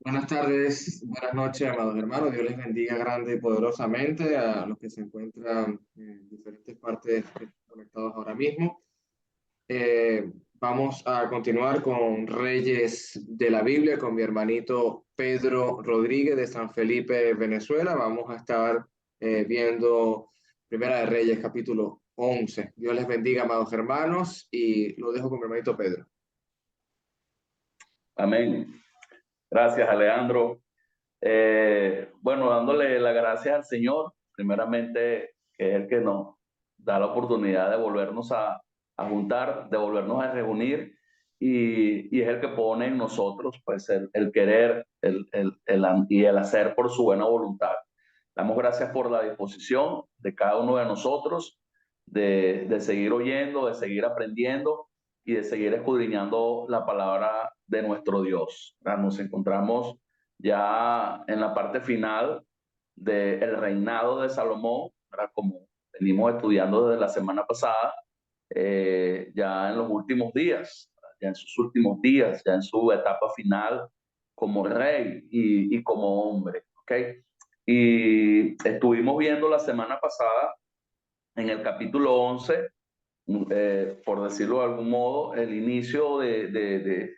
Buenas tardes, buenas noches, amados hermanos. Dios les bendiga grande y poderosamente a los que se encuentran en diferentes partes que están conectados ahora mismo. Vamos a continuar con Reyes de la Biblia con mi hermanito Pedro Rodríguez de San Felipe, Venezuela. Vamos a estar viendo Primera de Reyes, capítulo 11. Dios les bendiga, amados hermanos, y lo dejo con mi hermanito Pedro. Amén. Gracias, Alejandro. Bueno, dándole las gracias al Señor, primeramente, que es el que nos da la oportunidad de volvernos a juntar, de volvernos a reunir, y es el que pone en nosotros pues el querer y el hacer por su buena voluntad. Damos gracias por la disposición de cada uno de nosotros de seguir oyendo, de seguir aprendiendo y de seguir escudriñando la palabra de nuestro Dios. Nos encontramos ya en la parte final del reinado de Salomón, ¿verdad? Como venimos estudiando desde la semana pasada, ya en los últimos días, ya en sus últimos días, ya en su etapa final como rey y como hombre, ¿ok? Y estuvimos viendo la semana pasada en el capítulo 11, por decirlo de algún modo, el inicio del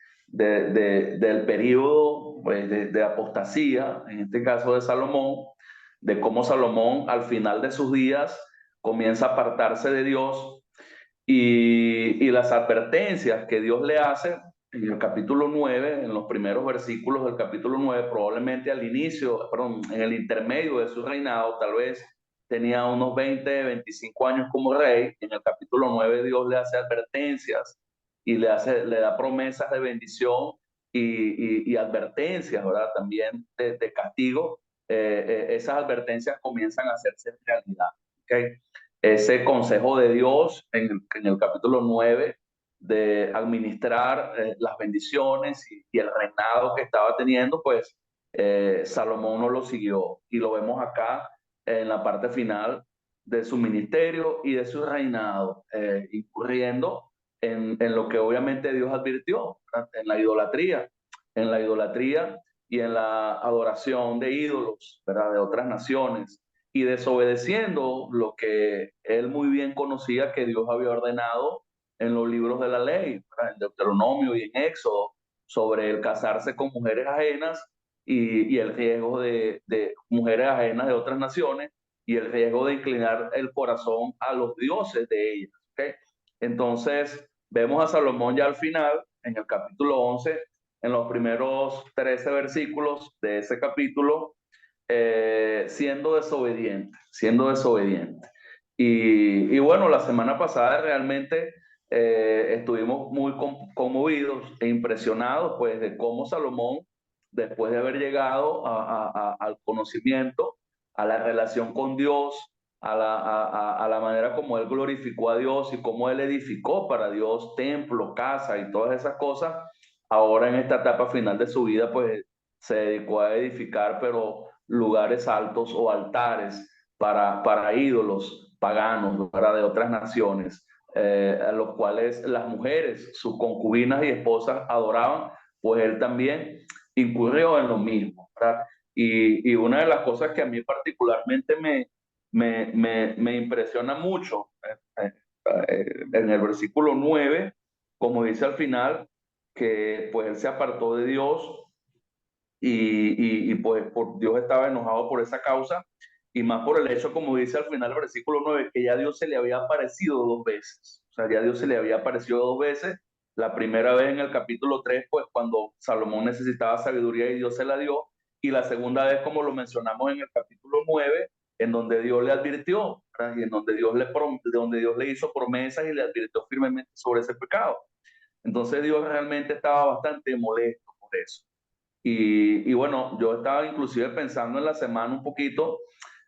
periodo pues, de apostasía, en este caso de Salomón, de cómo Salomón al final de sus días comienza a apartarse de Dios y las advertencias que Dios le hace en el capítulo 9, en los primeros versículos del capítulo 9, probablemente al inicio, perdón, en el intermedio de su reinado, tal vez tenía unos 20, 25 años como rey. En el capítulo 9 Dios le hace advertencias y le da promesas de bendición y advertencias, ¿verdad? También de castigo. Esas advertencias comienzan a hacerse realidad, ¿ok? Ese consejo de Dios en el capítulo 9 de administrar las bendiciones y el reinado que estaba teniendo, pues Salomón no lo siguió y lo vemos acá en la parte final de su ministerio y de su reinado, incurriendo en lo que obviamente Dios advirtió, ¿verdad? En la idolatría y en la adoración de ídolos, ¿verdad? De otras naciones y desobedeciendo lo que él muy bien conocía que Dios había ordenado en los libros de la ley, ¿verdad? En Deuteronomio y en Éxodo, sobre el casarse con mujeres ajenas y el riesgo de mujeres ajenas de otras naciones y el riesgo de inclinar el corazón a los dioses de ellas. ¿Okay? Entonces, vemos a Salomón ya al final, en el capítulo 11, en los primeros 13 versículos de ese capítulo, siendo desobediente, siendo desobediente. Y bueno, la semana pasada realmente estuvimos muy conmovidos e impresionados pues de cómo Salomón, después de haber llegado al conocimiento, a la relación con Dios, a la manera como él glorificó a Dios y cómo él edificó para Dios templo, casa y todas esas cosas, ahora en esta etapa final de su vida pues se dedicó a edificar, pero lugares altos o altares para ídolos paganos, ¿verdad? De otras naciones, a los cuales las mujeres, sus concubinas y esposas adoraban, pues él también incurrió en lo mismo, ¿verdad? Y una de las cosas que a mí particularmente me impresiona mucho en el versículo 9, como dice al final, que pues él se apartó de Dios pues por, Dios estaba enojado por esa causa y más por el hecho, como dice al final del versículo 9, que ya Dios se le había aparecido dos veces. O sea, ya Dios se le había aparecido dos veces. La primera vez en el capítulo 3 pues cuando Salomón necesitaba sabiduría y Dios se la dio. Y la segunda vez, como lo mencionamos en el capítulo 9, en donde Dios le advirtió, ¿verdad? Y en donde Dios le hizo promesas y le advirtió firmemente sobre ese pecado. Entonces Dios realmente estaba bastante molesto por eso. Bueno, yo estaba inclusive pensando en la semana un poquito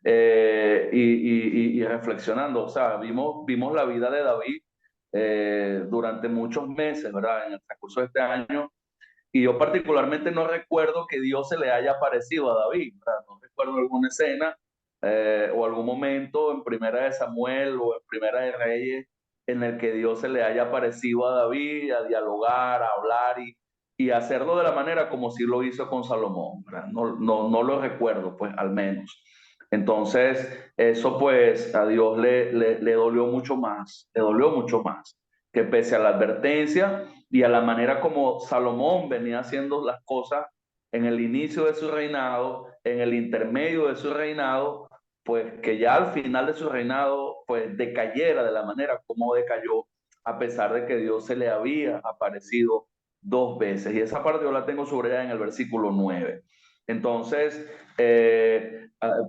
y reflexionando, o sea, vimos la vida de David durante muchos meses, ¿verdad? En el transcurso de este año, y yo particularmente no recuerdo que Dios se le haya aparecido a David, ¿verdad? No recuerdo alguna escena o algún momento en Primera de Samuel o en Primera de Reyes en el que Dios se le haya aparecido a David a dialogar, a hablar y hacerlo de la manera como sí lo hizo con Salomón, ¿verdad? No lo recuerdo, pues al menos. Entonces, eso pues a Dios le dolió mucho más, le dolió mucho más, que pese a la advertencia y a la manera como Salomón venía haciendo las cosas en el inicio de su reinado, en el intermedio de su reinado, pues que ya al final de su reinado, pues decayera de la manera como decayó, a pesar de que Dios se le había aparecido dos veces. Y esa parte yo la tengo subrayada en el versículo 9. Entonces,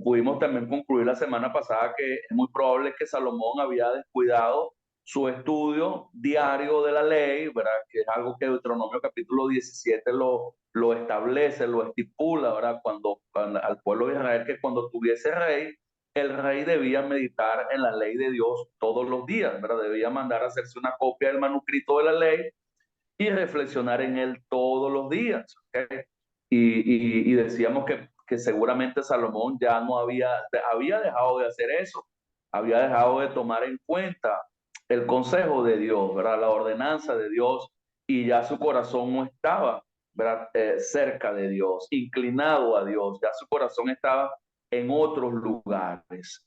pudimos también concluir la semana pasada que es muy probable que Salomón había descuidado su estudio diario de la ley, ¿verdad? Que es algo que Deuteronomio capítulo 17 lo establece, lo estipula, ¿verdad? Cuando al pueblo de Israel, que cuando tuviese rey, el rey debía meditar en la ley de Dios todos los días, ¿verdad? Debía mandar a hacerse una copia del manuscrito de la ley y reflexionar en él todos los días. ¿Okay? Y decíamos que seguramente Salomón ya no había dejado de hacer eso, había dejado de tomar en cuenta el consejo de Dios, ¿verdad? La ordenanza de Dios, y ya su corazón no estaba, ¿verdad? Cerca de Dios, inclinado a Dios, ya su corazón estaba en otros lugares,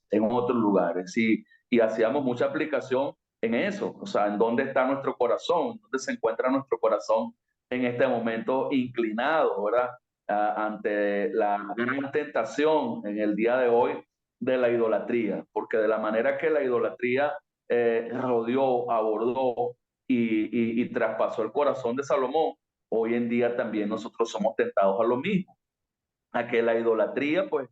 y hacíamos mucha aplicación en eso, o sea, en dónde está nuestro corazón, dónde se encuentra nuestro corazón en este momento inclinado, ¿verdad? Ante la gran tentación en el día de hoy de la idolatría, porque de la manera que la idolatría rodeó, abordó y traspasó el corazón de Salomón, hoy en día también nosotros somos tentados a lo mismo, a que la idolatría pues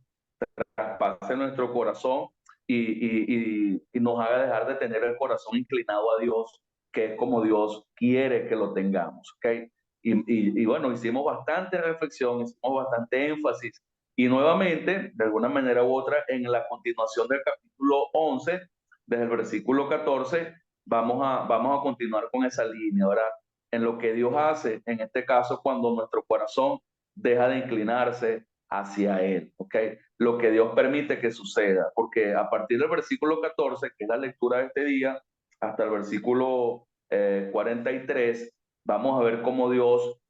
traspase nuestro corazón y nos haga dejar de tener el corazón inclinado a Dios, que es como Dios quiere que lo tengamos. ¿Okay? Y bueno, hicimos bastante reflexión, hicimos bastante énfasis. Y nuevamente, de alguna manera u otra, en la continuación del capítulo 11, desde el versículo 14, vamos a continuar con esa línea, ¿verdad? En lo que Dios hace, en este caso, cuando nuestro corazón deja de inclinarse hacia Él, ¿ok? Lo que Dios permite que suceda, porque a partir del versículo 14, que es la lectura de este día, hasta el versículo 43, vamos a ver cómo Dios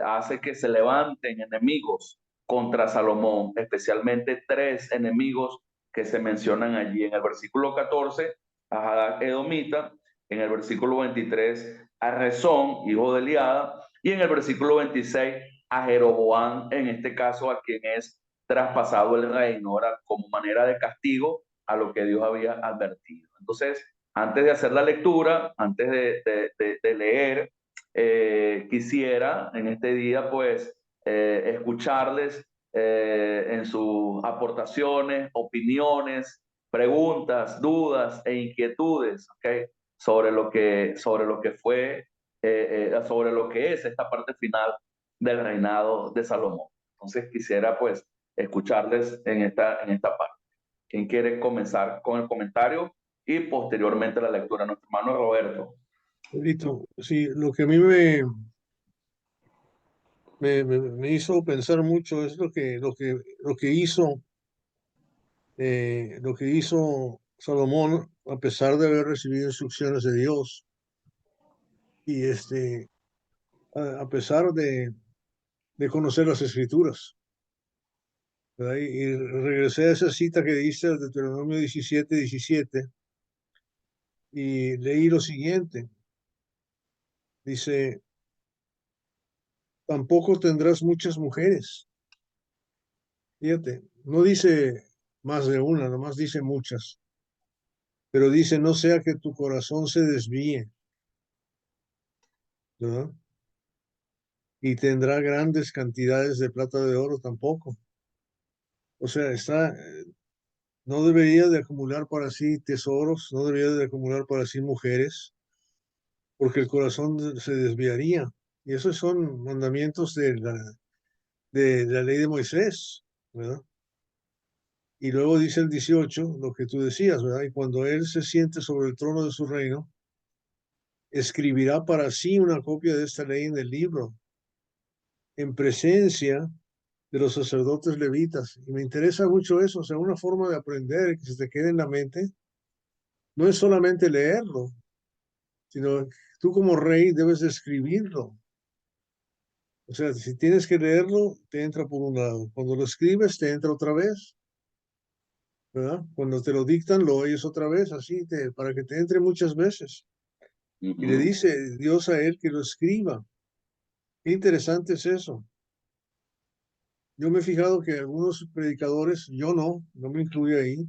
hace que se levanten enemigos contra Salomón, especialmente tres enemigos que se mencionan allí. En el versículo 14, a Hadad Edomita, en el versículo 23, a Rezón, hijo de Eliada, y en el versículo 26, a Jeroboam, en este caso a quien es traspasado el reino, ahora como manera de castigo a lo que Dios había advertido. Entonces, antes de hacer la lectura, antes de leer, quisiera en este día pues escucharles en sus aportaciones, opiniones, preguntas, dudas e inquietudes, ¿okay? Sobre lo que fue, sobre lo que es esta parte final del reinado de Salomón. Entonces quisiera pues escucharles en esta parte. ¿Quién quiere comenzar con el comentario y posteriormente la lectura? Nuestro hermano Roberto. Listo. Sí, lo que a mí me hizo pensar mucho es lo que hizo Salomón, a pesar de haber recibido instrucciones de Dios, y a pesar de conocer las Escrituras. ¿Verdad? Y regresé a esa cita que dice el Deuteronomio 17:17, y leí lo siguiente. Dice, tampoco tendrás muchas mujeres. Fíjate, no dice más de una, nomás dice muchas, pero dice, no sea que tu corazón se desvíe, ¿verdad? Y tendrá grandes cantidades de plata de oro tampoco. O sea, no debería de acumular para sí tesoros, no debería de acumular para sí mujeres, porque el corazón se desviaría. Y esos son mandamientos de la ley de Moisés, ¿verdad? Y luego dice el 18, lo que tú decías, ¿verdad? Y cuando él se siente sobre el trono de su reino, escribirá para sí una copia de esta ley en el libro, en presencia de los sacerdotes levitas. Y me interesa mucho eso, o sea, una forma de aprender que se te quede en la mente, no es solamente leerlo, sino tú como rey debes de escribirlo, O sea, si tienes que leerlo, te entra por un lado. Cuando lo escribes, te entra otra vez, ¿verdad? Cuando te lo dictan, lo oyes otra vez, así, para que te entre muchas veces. Y le dice Dios a él que lo escriba. Qué interesante es eso. Yo me he fijado que algunos predicadores, yo no me incluyo ahí,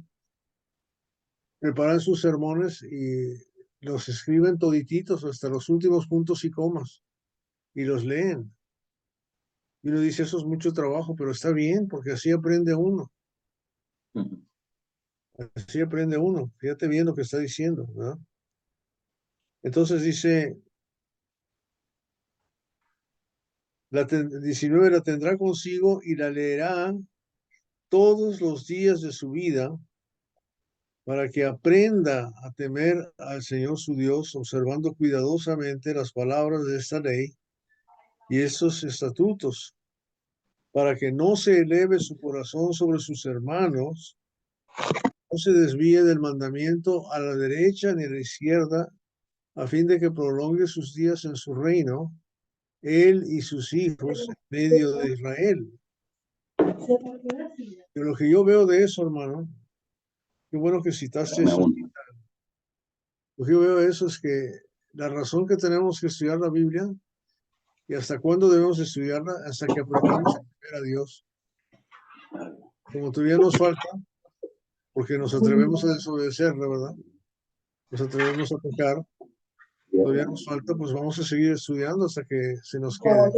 preparan sus sermones y los escriben todititos hasta los últimos puntos y comas y los leen. Y uno dice, eso es mucho trabajo, pero está bien porque así aprende uno. Así aprende uno. Fíjate bien lo que está diciendo, ¿verdad? Entonces dice, 19 la tendrá consigo y la leerá todos los días de su vida para que aprenda a temer al Señor su Dios, observando cuidadosamente las palabras de esta ley y estos estatutos, para que no se eleve su corazón sobre sus hermanos, no se desvíe del mandamiento a la derecha ni a la izquierda, a fin de que prolongue sus días en su reino, él y sus hijos en medio de Israel. Pero lo que yo veo de eso, hermano, qué bueno que citaste eso. Lo que yo veo de eso es que la razón que tenemos que estudiar la Biblia y hasta cuándo debemos estudiarla, hasta que aprendamos a temer a Dios. Como todavía nos falta, porque nos atrevemos a desobedecerla, ¿verdad? Nos atrevemos a pecar, todavía nos falta, pues vamos a seguir estudiando hasta que se nos quede.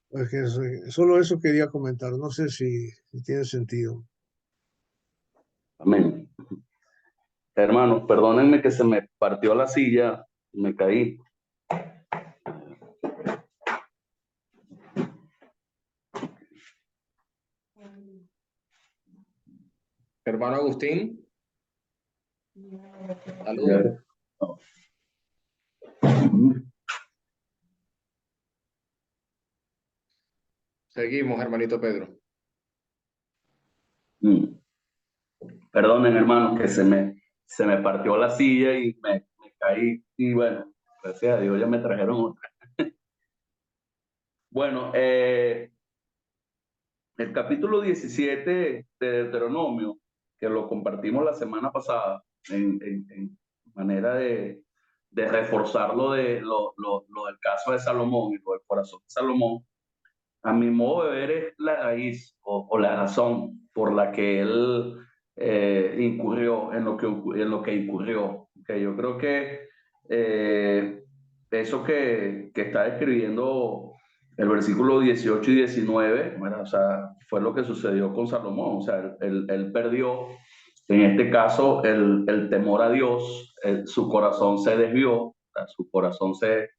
Porque solo eso quería comentar, no sé si tiene sentido. Amén. Hermanos, perdónenme que se me partió la silla, me caí. Hermano Agustín, saludos. Seguimos, hermanito Pedro. Perdonen, hermanos, que se me partió la silla y me caí. Y bueno, gracias a Dios ya me trajeron otra. Bueno, el capítulo 17 de Deuteronomio, que lo compartimos la semana pasada, en manera de reforzar lo del caso de Salomón y lo del corazón de Salomón, a mi modo de ver es la raíz o la razón por la que él incurrió en lo que incurrió. Okay, yo creo que eso que está describiendo el versículo 18 y 19, bueno, o sea, fue lo que sucedió con Salomón. O sea, él perdió, en este caso, el temor a Dios, su corazón se desvió, o sea, su corazón se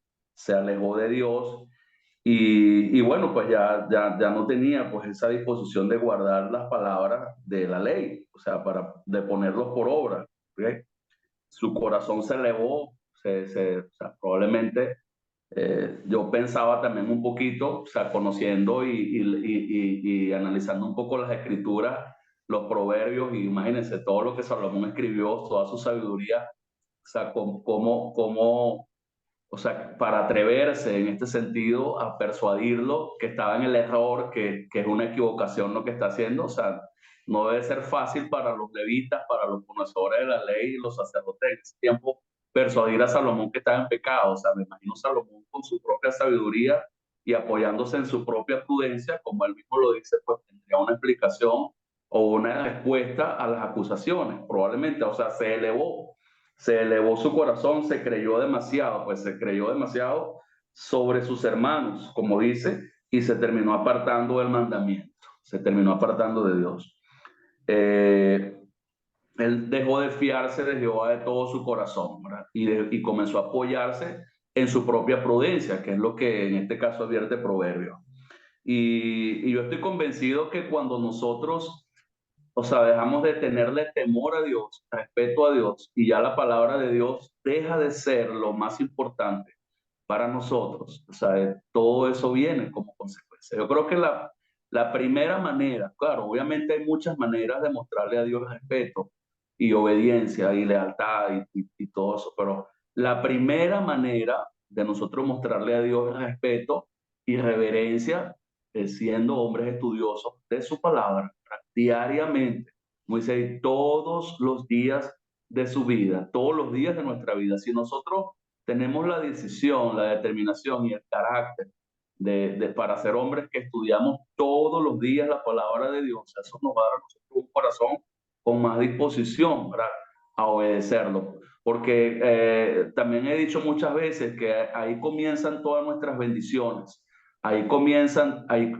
alejó de Dios. Y bueno, pues ya no tenía pues esa disposición de guardar las palabras de la ley, o sea, de ponerlos por obra. ¿Okay? Su corazón se elevó, o sea, probablemente yo pensaba también un poquito, o sea, conociendo y analizando un poco las escrituras, los proverbios, y imagínense todo lo que Salomón escribió, toda su sabiduría, o sea, cómo o sea, para atreverse en este sentido a persuadirlo que estaba en el error, que es una equivocación lo que está haciendo. O sea, no debe ser fácil para los levitas, para los conocedores de la ley y los sacerdotes en ese tiempo persuadir a Salomón que estaba en pecado. O sea, me imagino Salomón con su propia sabiduría y apoyándose en su propia prudencia, como él mismo lo dice, pues tendría una explicación o una respuesta a las acusaciones, probablemente. O sea, se elevó su corazón, se creyó demasiado, pues se creyó demasiado sobre sus hermanos, como dice, y se terminó apartando del mandamiento, se terminó apartando de Dios. Él dejó de fiarse de Jehová de todo su corazón, ¿verdad? Y comenzó a apoyarse en su propia prudencia, que es lo que en este caso advierte Proverbio. Y yo estoy convencido que cuando nosotros, o sea, dejamos de tenerle temor a Dios, respeto a Dios, y ya la palabra de Dios deja de ser lo más importante para nosotros. O sea, todo eso viene como consecuencia. Yo creo que la primera manera, claro, obviamente hay muchas maneras de mostrarle a Dios respeto y obediencia y lealtad y todo eso, pero la primera manera de nosotros mostrarle a Dios respeto y reverencia, siendo hombres estudiosos de su palabra diariamente. Moisés, todos los días de su vida, todos los días de nuestra vida. Si nosotros tenemos la decisión, la determinación y el carácter para ser hombres que estudiamos todos los días la palabra de Dios, eso nos va a dar a nosotros un corazón con más disposición a obedecerlo. Porque también he dicho muchas veces que ahí comienzan todas nuestras bendiciones. Ahí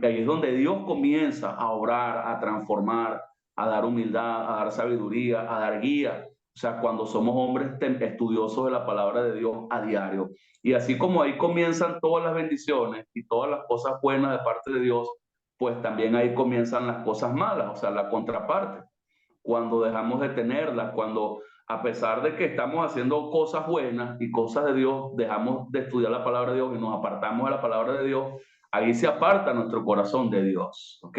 es donde Dios comienza a obrar, a transformar, a dar humildad, a dar sabiduría, a dar guía. O sea, cuando somos hombres estudiosos de la palabra de Dios a diario. Y así como ahí comienzan todas las bendiciones y todas las cosas buenas de parte de Dios, pues también ahí comienzan las cosas malas, o sea, la contraparte. Cuando dejamos de tenerlas, cuando a pesar de que estamos haciendo cosas buenas y cosas de Dios, dejamos de estudiar la palabra de Dios y nos apartamos de la palabra de Dios, ahí se aparta nuestro corazón de Dios, ¿ok?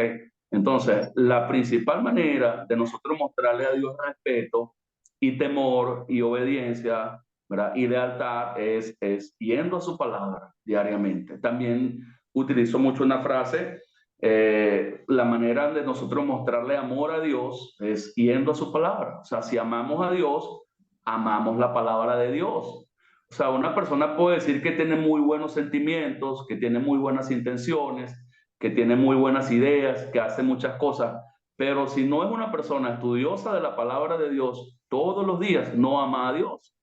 Entonces, la principal manera de nosotros mostrarle a Dios respeto y temor y obediencia, ¿verdad? Y lealtad es yendo a su palabra diariamente. También utilizo mucho una frase, la manera de nosotros mostrarle amor a Dios es yendo a su palabra. O sea, si amamos a Dios, amamos la palabra de Dios. O sea, una persona puede decir que tiene muy buenos sentimientos, que tiene muy buenas intenciones, que tiene muy buenas ideas, que hace muchas cosas, pero si no es una persona estudiosa de la palabra de Dios todos los días, no ama a Dios,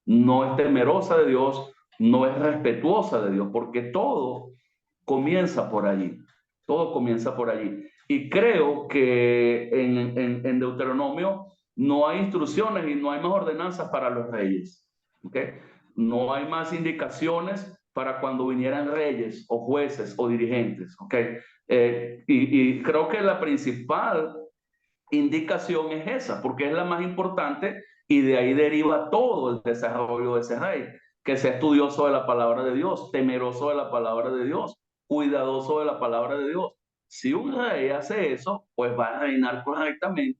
no es temerosa de Dios, no es respetuosa de Dios, porque todo comienza por allí. Todo comienza por allí. Y creo que en Deuteronomio no hay instrucciones y no hay más ordenanzas para los reyes. ¿Okay? No hay más indicaciones para cuando vinieran reyes o jueces o dirigentes. ¿Okay? Y creo que la principal indicación es esa, porque es la más importante y de ahí deriva todo el desarrollo de ese rey, que sea estudioso de la palabra de Dios, temeroso de la palabra de Dios, cuidadoso de la palabra de Dios. Si un rey hace eso, pues va a reinar correctamente,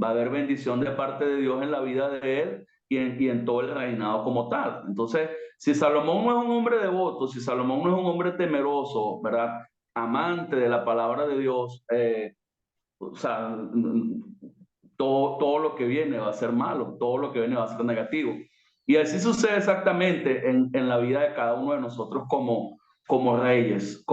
va a haber bendición de parte de Dios en la vida de él y en todo el reinado como tal. Entonces, si Salomón no es un hombre devoto, si Salomón no es un hombre temeroso, ¿verdad? Amante de la palabra de Dios, o sea, todo lo que viene va a ser malo, todo lo que viene va a ser negativo. Y así sucede exactamente en la vida de cada uno de nosotros como reyes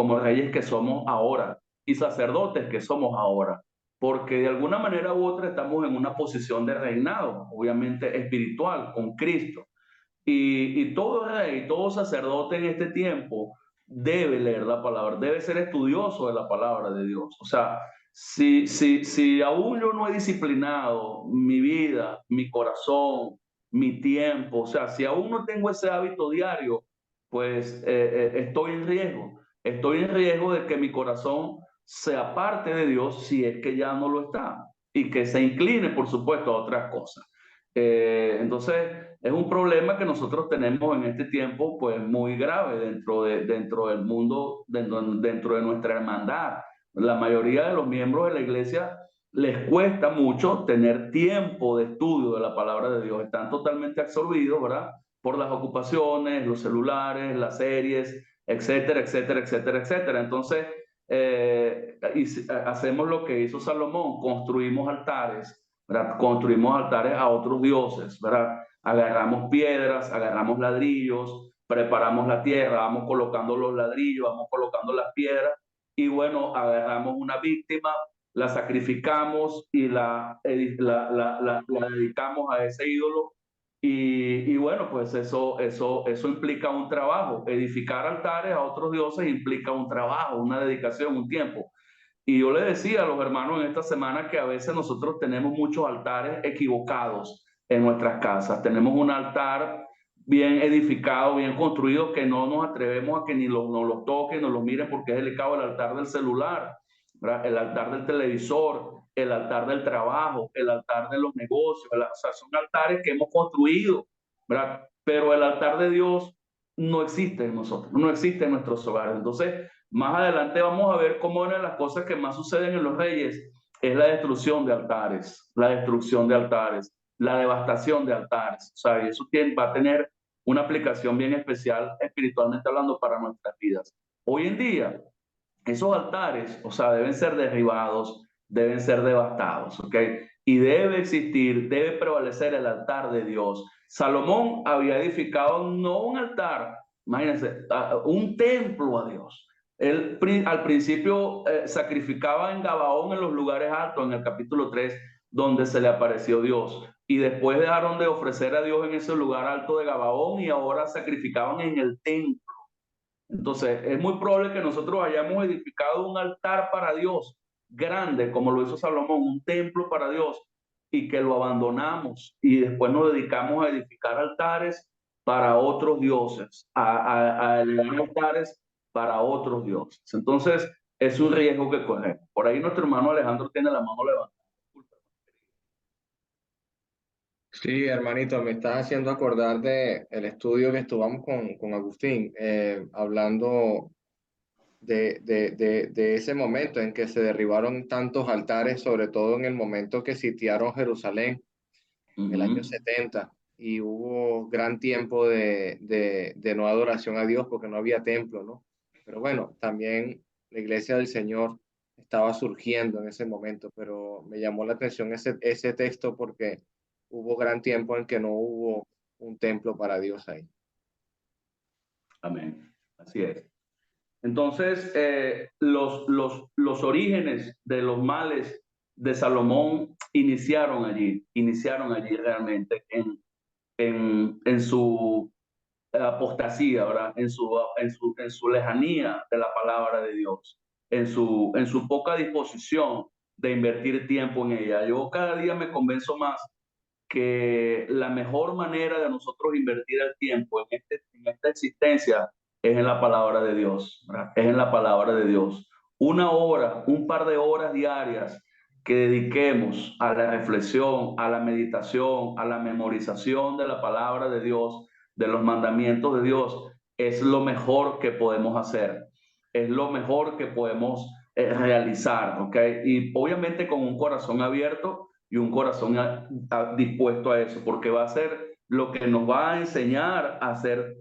que somos ahora y sacerdotes que somos ahora. Porque de alguna manera u otra estamos en una posición de reinado, obviamente espiritual, con Cristo. Y todo rey, todo sacerdote en este tiempo debe leer la palabra, debe ser estudioso de la palabra de Dios. O sea, si aún yo no he disciplinado mi vida, mi corazón, mi tiempo, o sea, si aún no tengo ese hábito diario, pues estoy en riesgo. Estoy en riesgo de que mi corazón se aparte de Dios si es que ya no lo está y que se incline, por supuesto, a otras cosas. Entonces, es un problema que nosotros tenemos en este tiempo, pues muy grave dentro del mundo, dentro de nuestra hermandad. La mayoría de los miembros de la iglesia les cuesta mucho tener tiempo de estudio de la palabra de Dios. Están totalmente absorbidos, ¿verdad? Por las ocupaciones, los celulares, las series, etcétera, etcétera, etcétera, etcétera. Entonces, hacemos lo que hizo Salomón, construimos altares, ¿verdad? Construimos altares a otros dioses, ¿verdad? Agarramos piedras, agarramos ladrillos, preparamos la tierra, vamos colocando los ladrillos, vamos colocando las piedras y bueno, agarramos una víctima, la sacrificamos y la dedicamos a ese ídolo y bueno, pues eso implica un trabajo. Edificar altares a otros dioses implica un trabajo, una dedicación, un tiempo. Y yo le decía a los hermanos en esta semana que a veces nosotros tenemos muchos altares equivocados en nuestras casas. Tenemos un altar bien edificado, bien construido, que no nos atrevemos a que ni nos lo toquen, nos lo miren porque es delicado. El altar del celular, ¿verdad? El altar del televisor, el altar del trabajo, el altar de los negocios, ¿verdad? O sea, son altares que hemos construido, ¿verdad? Pero el altar de Dios no existe en nosotros, no existe en nuestros hogares. Entonces, más adelante vamos a ver cómo una de las cosas que más suceden en los reyes es la destrucción de altares, la destrucción de altares, la devastación de altares. O sea, y eso va a tener una aplicación bien especial espiritualmente hablando para nuestras vidas. Hoy en día, esos altares, o sea, deben ser derribados, deben ser devastados, ¿ok? Y debe existir, debe prevalecer el altar de Dios. Salomón había edificado no un altar, imagínense, un templo a Dios. Él al principio sacrificaba en Gabaón, en los lugares altos, en el capítulo 3, donde se le apareció Dios. Y después dejaron de ofrecer a Dios en ese lugar alto de Gabaón y ahora sacrificaban en el templo. Entonces, es muy probable que nosotros hayamos edificado un altar para Dios grande, como lo hizo Salomón, un templo para Dios, y que lo abandonamos y después nos dedicamos a edificar altares para otros dioses, a elevar altares para otros dioses. Entonces, es un riesgo que corremos. Por ahí nuestro hermano Alejandro tiene la mano levantada. Sí, hermanito, me estás haciendo acordar de el estudio que estuvimos con Agustín, hablando de ese momento en que se derribaron tantos altares, sobre todo en el momento que sitiaron Jerusalén, en el año 70, y hubo gran tiempo de no adoración a Dios porque no había templo, ¿no? Pero bueno, también la iglesia del Señor estaba surgiendo en ese momento, pero me llamó la atención ese texto porque hubo gran tiempo en que no hubo un templo para Dios ahí. Amén. Así es. Entonces, los orígenes de los males de Salomón iniciaron allí realmente en su apostasía, ¿verdad? En su lejanía de la palabra de Dios, en su poca disposición de invertir tiempo en ella. Yo cada día me convenzo más que la mejor manera de nosotros invertir el tiempo en esta existencia es en la palabra de Dios, ¿verdad? Es en la palabra de Dios. Una hora, un par de horas diarias que dediquemos a la reflexión, a la meditación, a la memorización de la palabra de Dios, de los mandamientos de Dios, es lo mejor que podemos hacer. Es lo mejor que podemos realizar, ¿ok? Y obviamente con un corazón abierto y un corazón dispuesto a eso, porque va a ser lo que nos va a enseñar a ser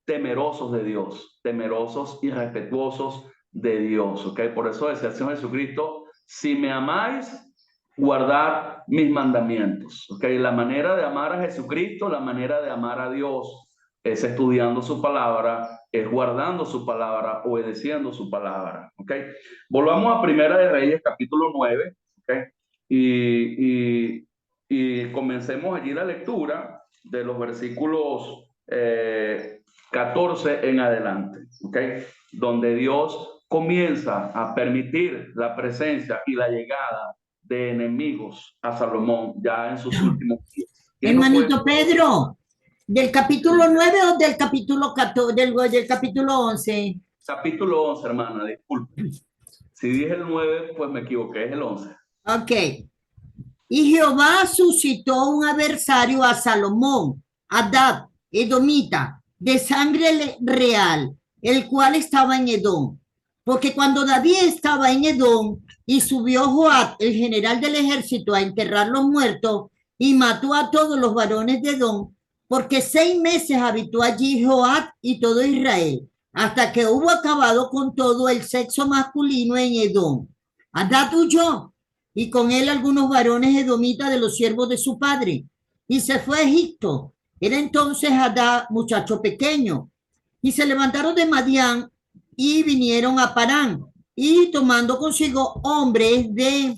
temerosos de Dios, temerosos y respetuosos de Dios, ¿ok? Por eso decía el Señor Jesucristo, si me amáis, guardad mis mandamientos, ¿ok? La manera de amar a Jesucristo, la manera de amar a Dios es estudiando su palabra, es guardando su palabra, obedeciendo su palabra, ¿ok? Volvamos a Primera de Reyes, capítulo 9, ¿ok? Y comencemos allí la lectura de los versículos 14 en adelante, ¿ok? Donde Dios comienza a permitir la presencia y la llegada de enemigos a Salomón ya en sus últimos días. Hermanito Pedro, ¿del capítulo 9 o del capítulo 14, del capítulo 11? Capítulo 11, hermana, disculpe. Si dije el 9, pues me equivoqué, es el 11. Ok. Y Jehová suscitó un adversario a Salomón, Adad, edomita, de sangre real, el cual estaba en Edom. Porque cuando David estaba en Edom y subió Joab, el general del ejército, a enterrar los muertos y mató a todos los varones de Edom, porque 6 meses habitó allí Joab y todo Israel, hasta que hubo acabado con todo el sexo masculino en Edom. Adad huyó, y con él algunos varones edomitas de los siervos de su padre, y se fue a Egipto. Era entonces Adad muchacho pequeño, y se levantaron de Madián y vinieron a Parán, y tomando consigo hombres de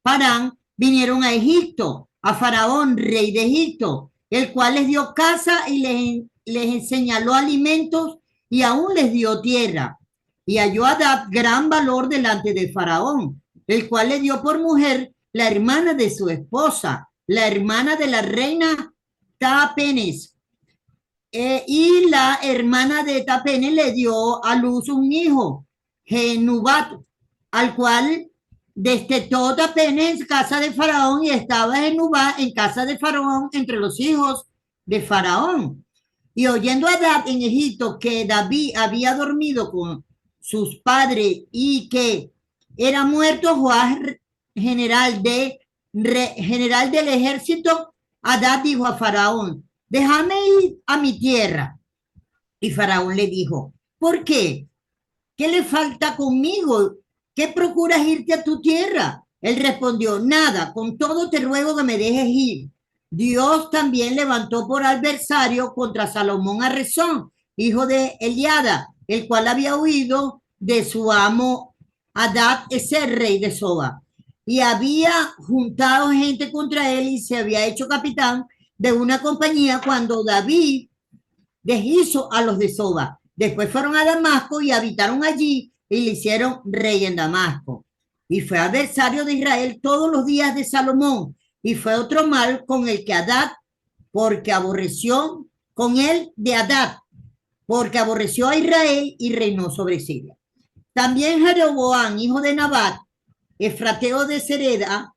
Parán, vinieron a Egipto, a Faraón, rey de Egipto, el cual les dio casa y les señaló alimentos y aún les dio tierra. Y halló Adad gran valor delante de Faraón, el cual le dio por mujer la hermana de su esposa, la hermana de la reina Tapenes. Y la hermana de Tapenes le dio a luz un hijo, Genubat, al cual destetó Tapenes en casa de Faraón y estaba Genubat en casa de Faraón entre los hijos de Faraón. Y oyendo a Adad en Egipto que David había dormido con sus padres y que era muerto Joab, general del ejército, Adad dijo a Faraón, déjame ir a mi tierra. Y Faraón le dijo, ¿por qué? ¿Qué le falta conmigo? ¿Qué procuras irte a tu tierra? Él respondió, nada, con todo te ruego que me dejes ir. Dios también levantó por adversario contra Salomón a Rezón, hijo de Eliada, el cual había huido de su amo Adad Ezer, rey de Soba. Y había juntado gente contra él y se había hecho capitán de una compañía cuando David deshizo a los de Soba. Después fueron a Damasco y habitaron allí y le hicieron rey en Damasco. Y fue adversario de Israel todos los días de Salomón. Y fue otro mal con el que Adad, porque aborreció con él de Adad, porque aborreció a Israel y reinó sobre Siria. También Jeroboam, hijo de Nabat, efrateo de Sereda,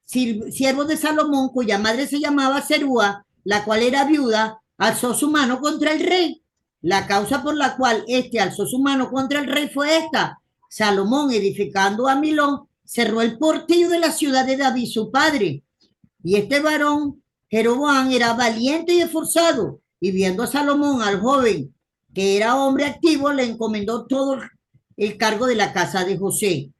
siervo de Salomón, cuya madre se llamaba Serúa, la cual era viuda, alzó su mano contra el rey. La causa por la cual éste alzó su mano contra el rey fue esta: Salomón, edificando a Milón, cerró el portillo de la ciudad de David, su padre. Y este varón, Jeroboam, era valiente y esforzado, y viendo a Salomón, al joven, que era hombre activo, le encomendó todo el cargo de la casa de José.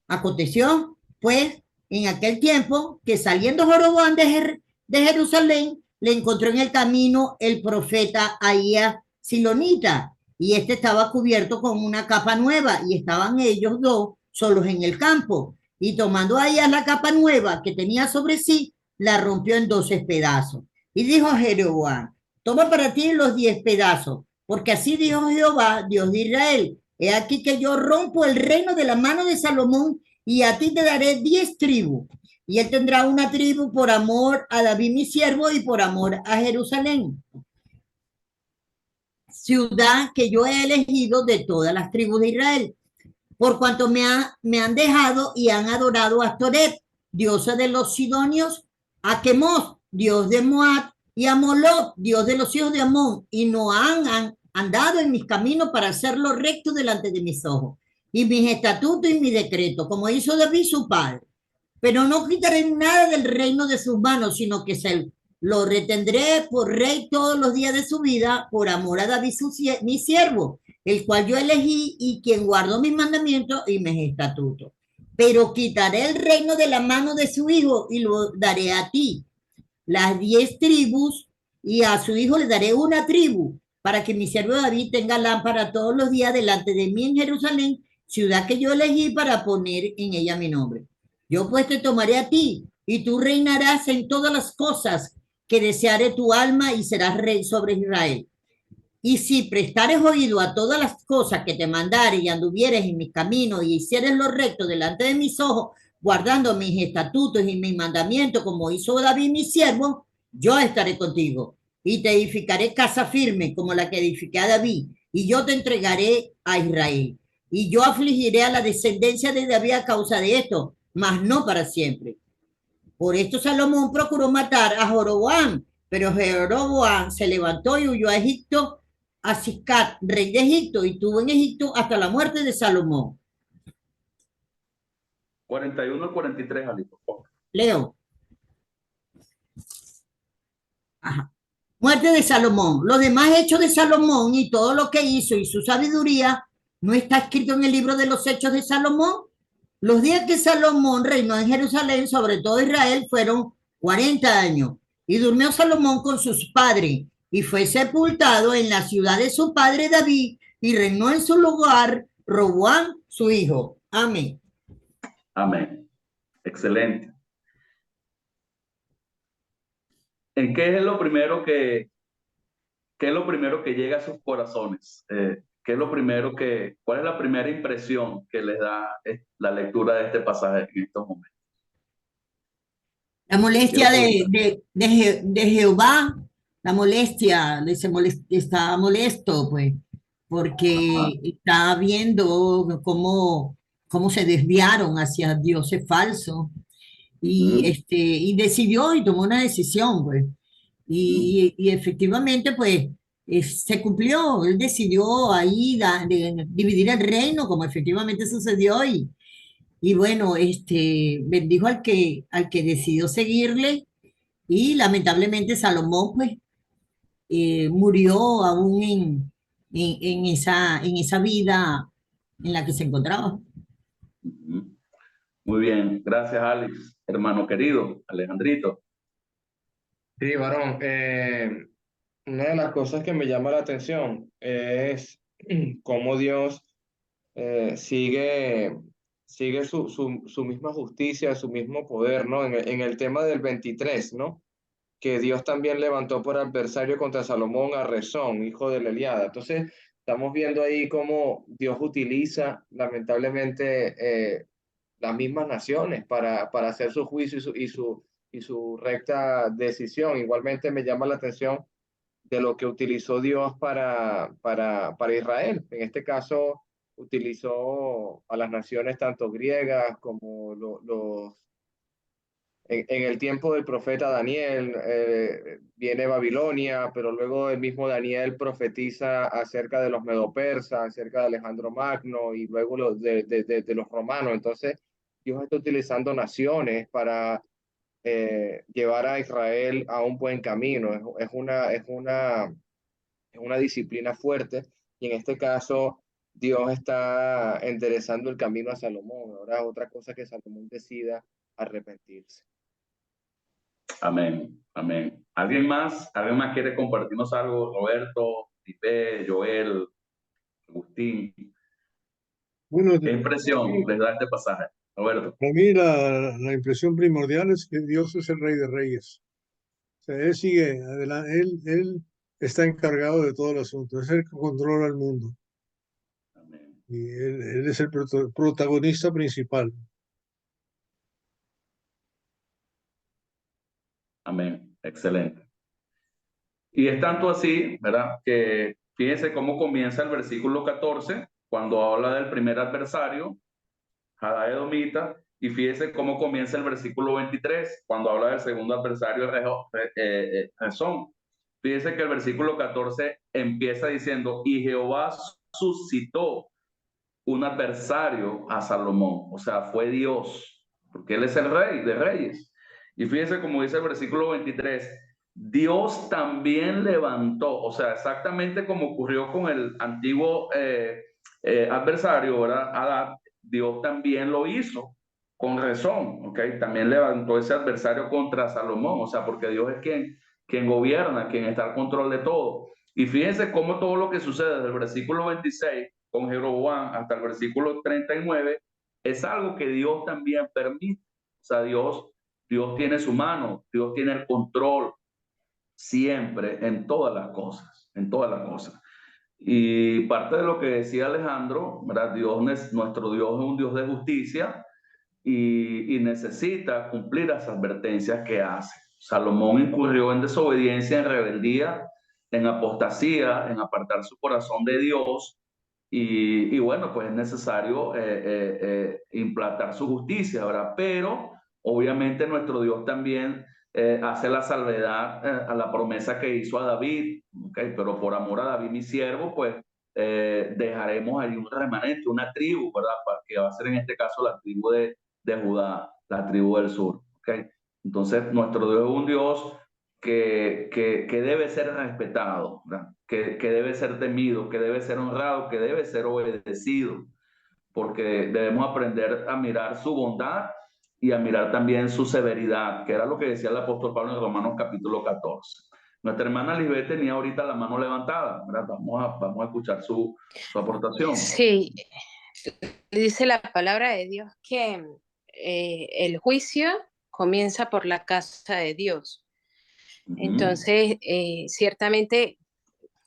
Aconteció, pues, en aquel tiempo, que saliendo Jeroboam de Jerusalén, le encontró en el camino el profeta Ahías Silonita, y este estaba cubierto con una capa nueva, y estaban ellos dos solos en el campo. Y tomando Ahías la capa nueva que tenía sobre sí, la rompió en 12 pedazos. Y dijo a Jeroboam, toma para ti los 10 pedazos, porque así dijo Jehová, Dios de Israel, he aquí que yo rompo el reino de la mano de Salomón y a ti te daré 10 tribus. Y él tendrá una tribu por amor a David mi siervo y por amor a Jerusalén, ciudad que yo he elegido de todas las tribus de Israel, por cuanto me han dejado y han adorado a Astoret, diosa de los sidonios, a Quemos, dios de Moab, y a Moloch, dios de los hijos de Amón, y no han andado en mis caminos para hacerlo recto delante de mis ojos, y mis estatutos y mi decreto, como hizo David su padre. Pero no quitaré nada del reino de sus manos, sino que lo retendré por rey todos los días de su vida, por amor a David mi siervo, el cual yo elegí y quien guardó mis mandamientos y mis estatutos. Pero quitaré el reino de la mano de su hijo y lo daré a ti, las 10 tribus, y a su hijo le daré una tribu, para que mi siervo David tenga lámpara todos los días delante de mí en Jerusalén, ciudad que yo elegí para poner en ella mi nombre. Yo pues te tomaré a ti, y tú reinarás en todas las cosas que deseare tu alma, y serás rey sobre Israel. Y si prestares oído a todas las cosas que te mandare, y anduvieres en mis caminos, y hicieres lo recto delante de mis ojos, guardando mis estatutos y mis mandamientos, como hizo David mi siervo, yo estaré contigo, y te edificaré casa firme, como la que edifiqué a David, y yo te entregaré a Israel. Y yo afligiré a la descendencia de David a causa de esto, mas no para siempre. Por esto Salomón procuró matar a Jeroboam, pero Jeroboam se levantó y huyó a Egipto, a Sicat, rey de Egipto, y estuvo en Egipto hasta la muerte de Salomón. 41 al 43, Ali, por favor. Leo. Ajá. Muerte de Salomón. Los demás hechos de Salomón y todo lo que hizo y su sabiduría no está escrito en el libro de los hechos de Salomón. Los días que Salomón reinó en Jerusalén, sobre todo Israel, fueron 40 años. Y durmió Salomón con sus padres y fue sepultado en la ciudad de su padre David, y reinó en su lugar Roboam, su hijo. Amén. Amén. Excelente. ¿En qué es lo primero qué es lo primero que llega a sus corazones? ¿Qué es lo primero cuál es la primera impresión que les da la lectura de este pasaje en estos momentos? La molestia de Jehová, la molestia, está molesto, pues, porque está viendo cómo se desviaron hacia dioses falsos, y decidió y tomó una decisión, pues, y efectivamente, pues, se cumplió. Él decidió ahí dividir el reino, como efectivamente sucedió, y bueno, bendijo al que decidió seguirle, y lamentablemente Salomón, pues, murió aún en esa vida en la que se encontraba. Ujú. Muy bien, gracias Alex, hermano querido, Alejandrito. Sí, varón. Una de las cosas que me llama la atención es cómo Dios sigue su misma justicia, su mismo poder, ¿no? En el tema del 23, ¿no? Que Dios también levantó por adversario contra Salomón a Rezón, hijo de Eliada. Entonces, estamos viendo ahí cómo Dios utiliza lamentablemente las mismas naciones para hacer su juicio y su recta decisión. Igualmente me llama la atención de lo que utilizó Dios para Israel. En este caso, utilizó a las naciones tanto griegas como en el tiempo del profeta Daniel, viene Babilonia, pero luego el mismo Daniel profetiza acerca de los medopersas, acerca de Alejandro Magno y luego de los romanos. Entonces, Dios está utilizando naciones para llevar a Israel a un buen camino. Es una disciplina fuerte y en este caso Dios está enderezando el camino a Salomón. Ahora otra cosa que Salomón decida arrepentirse. Amén, amén. ¿Alguien más? ¿Alguien más quiere compartirnos algo? Roberto, Tipe, Joel, Agustín. Bueno, ¿Qué impresión les da este pasaje? Roberto. para mí la impresión primordial es que Dios es el Rey de Reyes. O sea, Él sigue adelante, él está encargado de todo el asunto, es el que controla el mundo Amén, y él es el protagonista principal. amén. Excelente. Y es tanto así, ¿verdad? Que fíjense cómo comienza el versículo 14, cuando habla del primer adversario, Hadad Edomita, y fíjense cómo comienza el versículo 23, cuando habla del segundo adversario, Rezón. Fíjense que el versículo 14 empieza diciendo, y Jehová suscitó un adversario a Salomón, o sea, fue Dios, porque él es el rey de reyes. Y fíjense como dice el versículo 23, Dios también levantó, o sea, exactamente como ocurrió con el antiguo adversario, ¿verdad? Adad, Dios también lo hizo con razón, ¿ok? También levantó ese adversario contra Salomón, o sea, porque Dios es quien gobierna, quien está al control de todo. Y fíjense cómo todo lo que sucede desde el versículo 26 con Jeroboam hasta el versículo 39 es algo que Dios también permite. O sea, Dios tiene su mano, Dios tiene el control siempre en todas las cosas, en todas las cosas. Y parte de lo que decía Alejandro, ¿verdad? Nuestro Dios es un Dios de justicia y necesita cumplir las advertencias que hace. Salomón incurrió en desobediencia, en rebeldía, en apostasía, en apartar su corazón de Dios. Y bueno, pues es necesario implantar su justicia, ¿verdad? Pero obviamente nuestro Dios también hace la salvedad a la promesa que hizo a David, ¿okay? Pero por amor a David, mi siervo, pues dejaremos ahí un remanente, una tribu, ¿verdad? Que va a ser en este caso la tribu de Judá, la tribu del sur, ¿okay? Entonces, nuestro Dios es un Dios que debe ser respetado, que debe ser temido, que debe ser honrado, que debe ser obedecido, porque debemos aprender a mirar su bondad y a mirar también su severidad, que era lo que decía el apóstol Pablo en Romanos capítulo 14. Nuestra hermana Lisbeth tenía ahorita la mano levantada, ¿verdad? Vamos a escuchar su aportación. Sí, dice la palabra de Dios que el juicio comienza por la casa de Dios. Entonces, ciertamente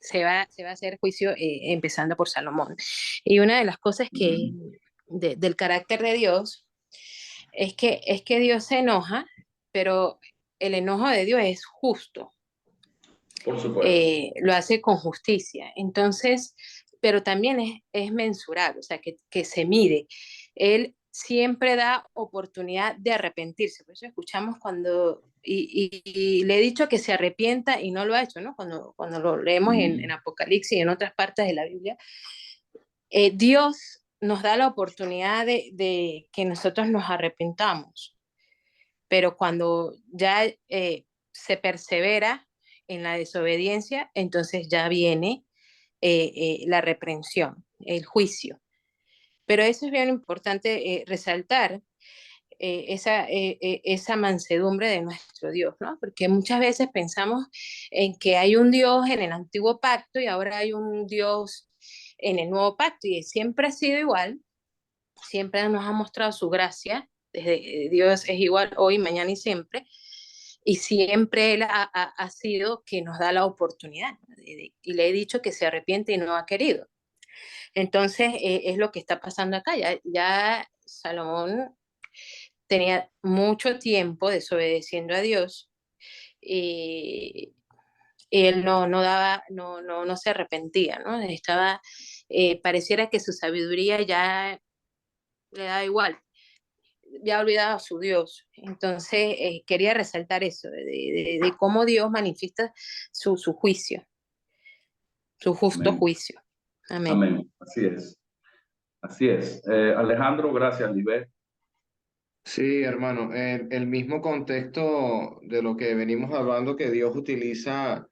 se va a hacer juicio empezando por Salomón. Y una de las cosas del carácter de Dios es que Dios se enoja, pero el enojo de Dios es justo. Por supuesto. Lo hace con justicia. Entonces, pero también es mensurable, o sea, que se mide. Él siempre da oportunidad de arrepentirse. Por eso escuchamos y le he dicho que se arrepienta y no lo ha hecho, ¿no? Cuando lo leemos en Apocalipsis y en otras partes de la Biblia, Dios nos da la oportunidad de que nosotros nos arrepentamos. Pero cuando ya se persevera en la desobediencia, entonces ya viene la reprensión, el juicio. Pero eso es bien importante resaltar esa mansedumbre de nuestro Dios, ¿no? Porque muchas veces pensamos en que hay un Dios en el antiguo pacto y ahora hay un Dios en el nuevo pacto, y siempre ha sido igual, siempre nos ha mostrado su gracia, desde Dios es igual hoy, mañana y siempre, y siempre Él ha sido que nos da la oportunidad, y le he dicho que se arrepiente y no ha querido. Entonces, es lo que está pasando acá. Ya Salomón tenía mucho tiempo desobedeciendo a Dios y, y él no se arrepentía, ¿no? Pareciera que su sabiduría ya le da igual, ya ha olvidado a su Dios. Entonces, quería resaltar eso, de cómo Dios manifiesta su juicio, su justo Amén. juicio. Amén. Amén. Así es. Así es. Alejandro, gracias, Libet. Sí, hermano, el mismo contexto de lo que venimos hablando que Dios utiliza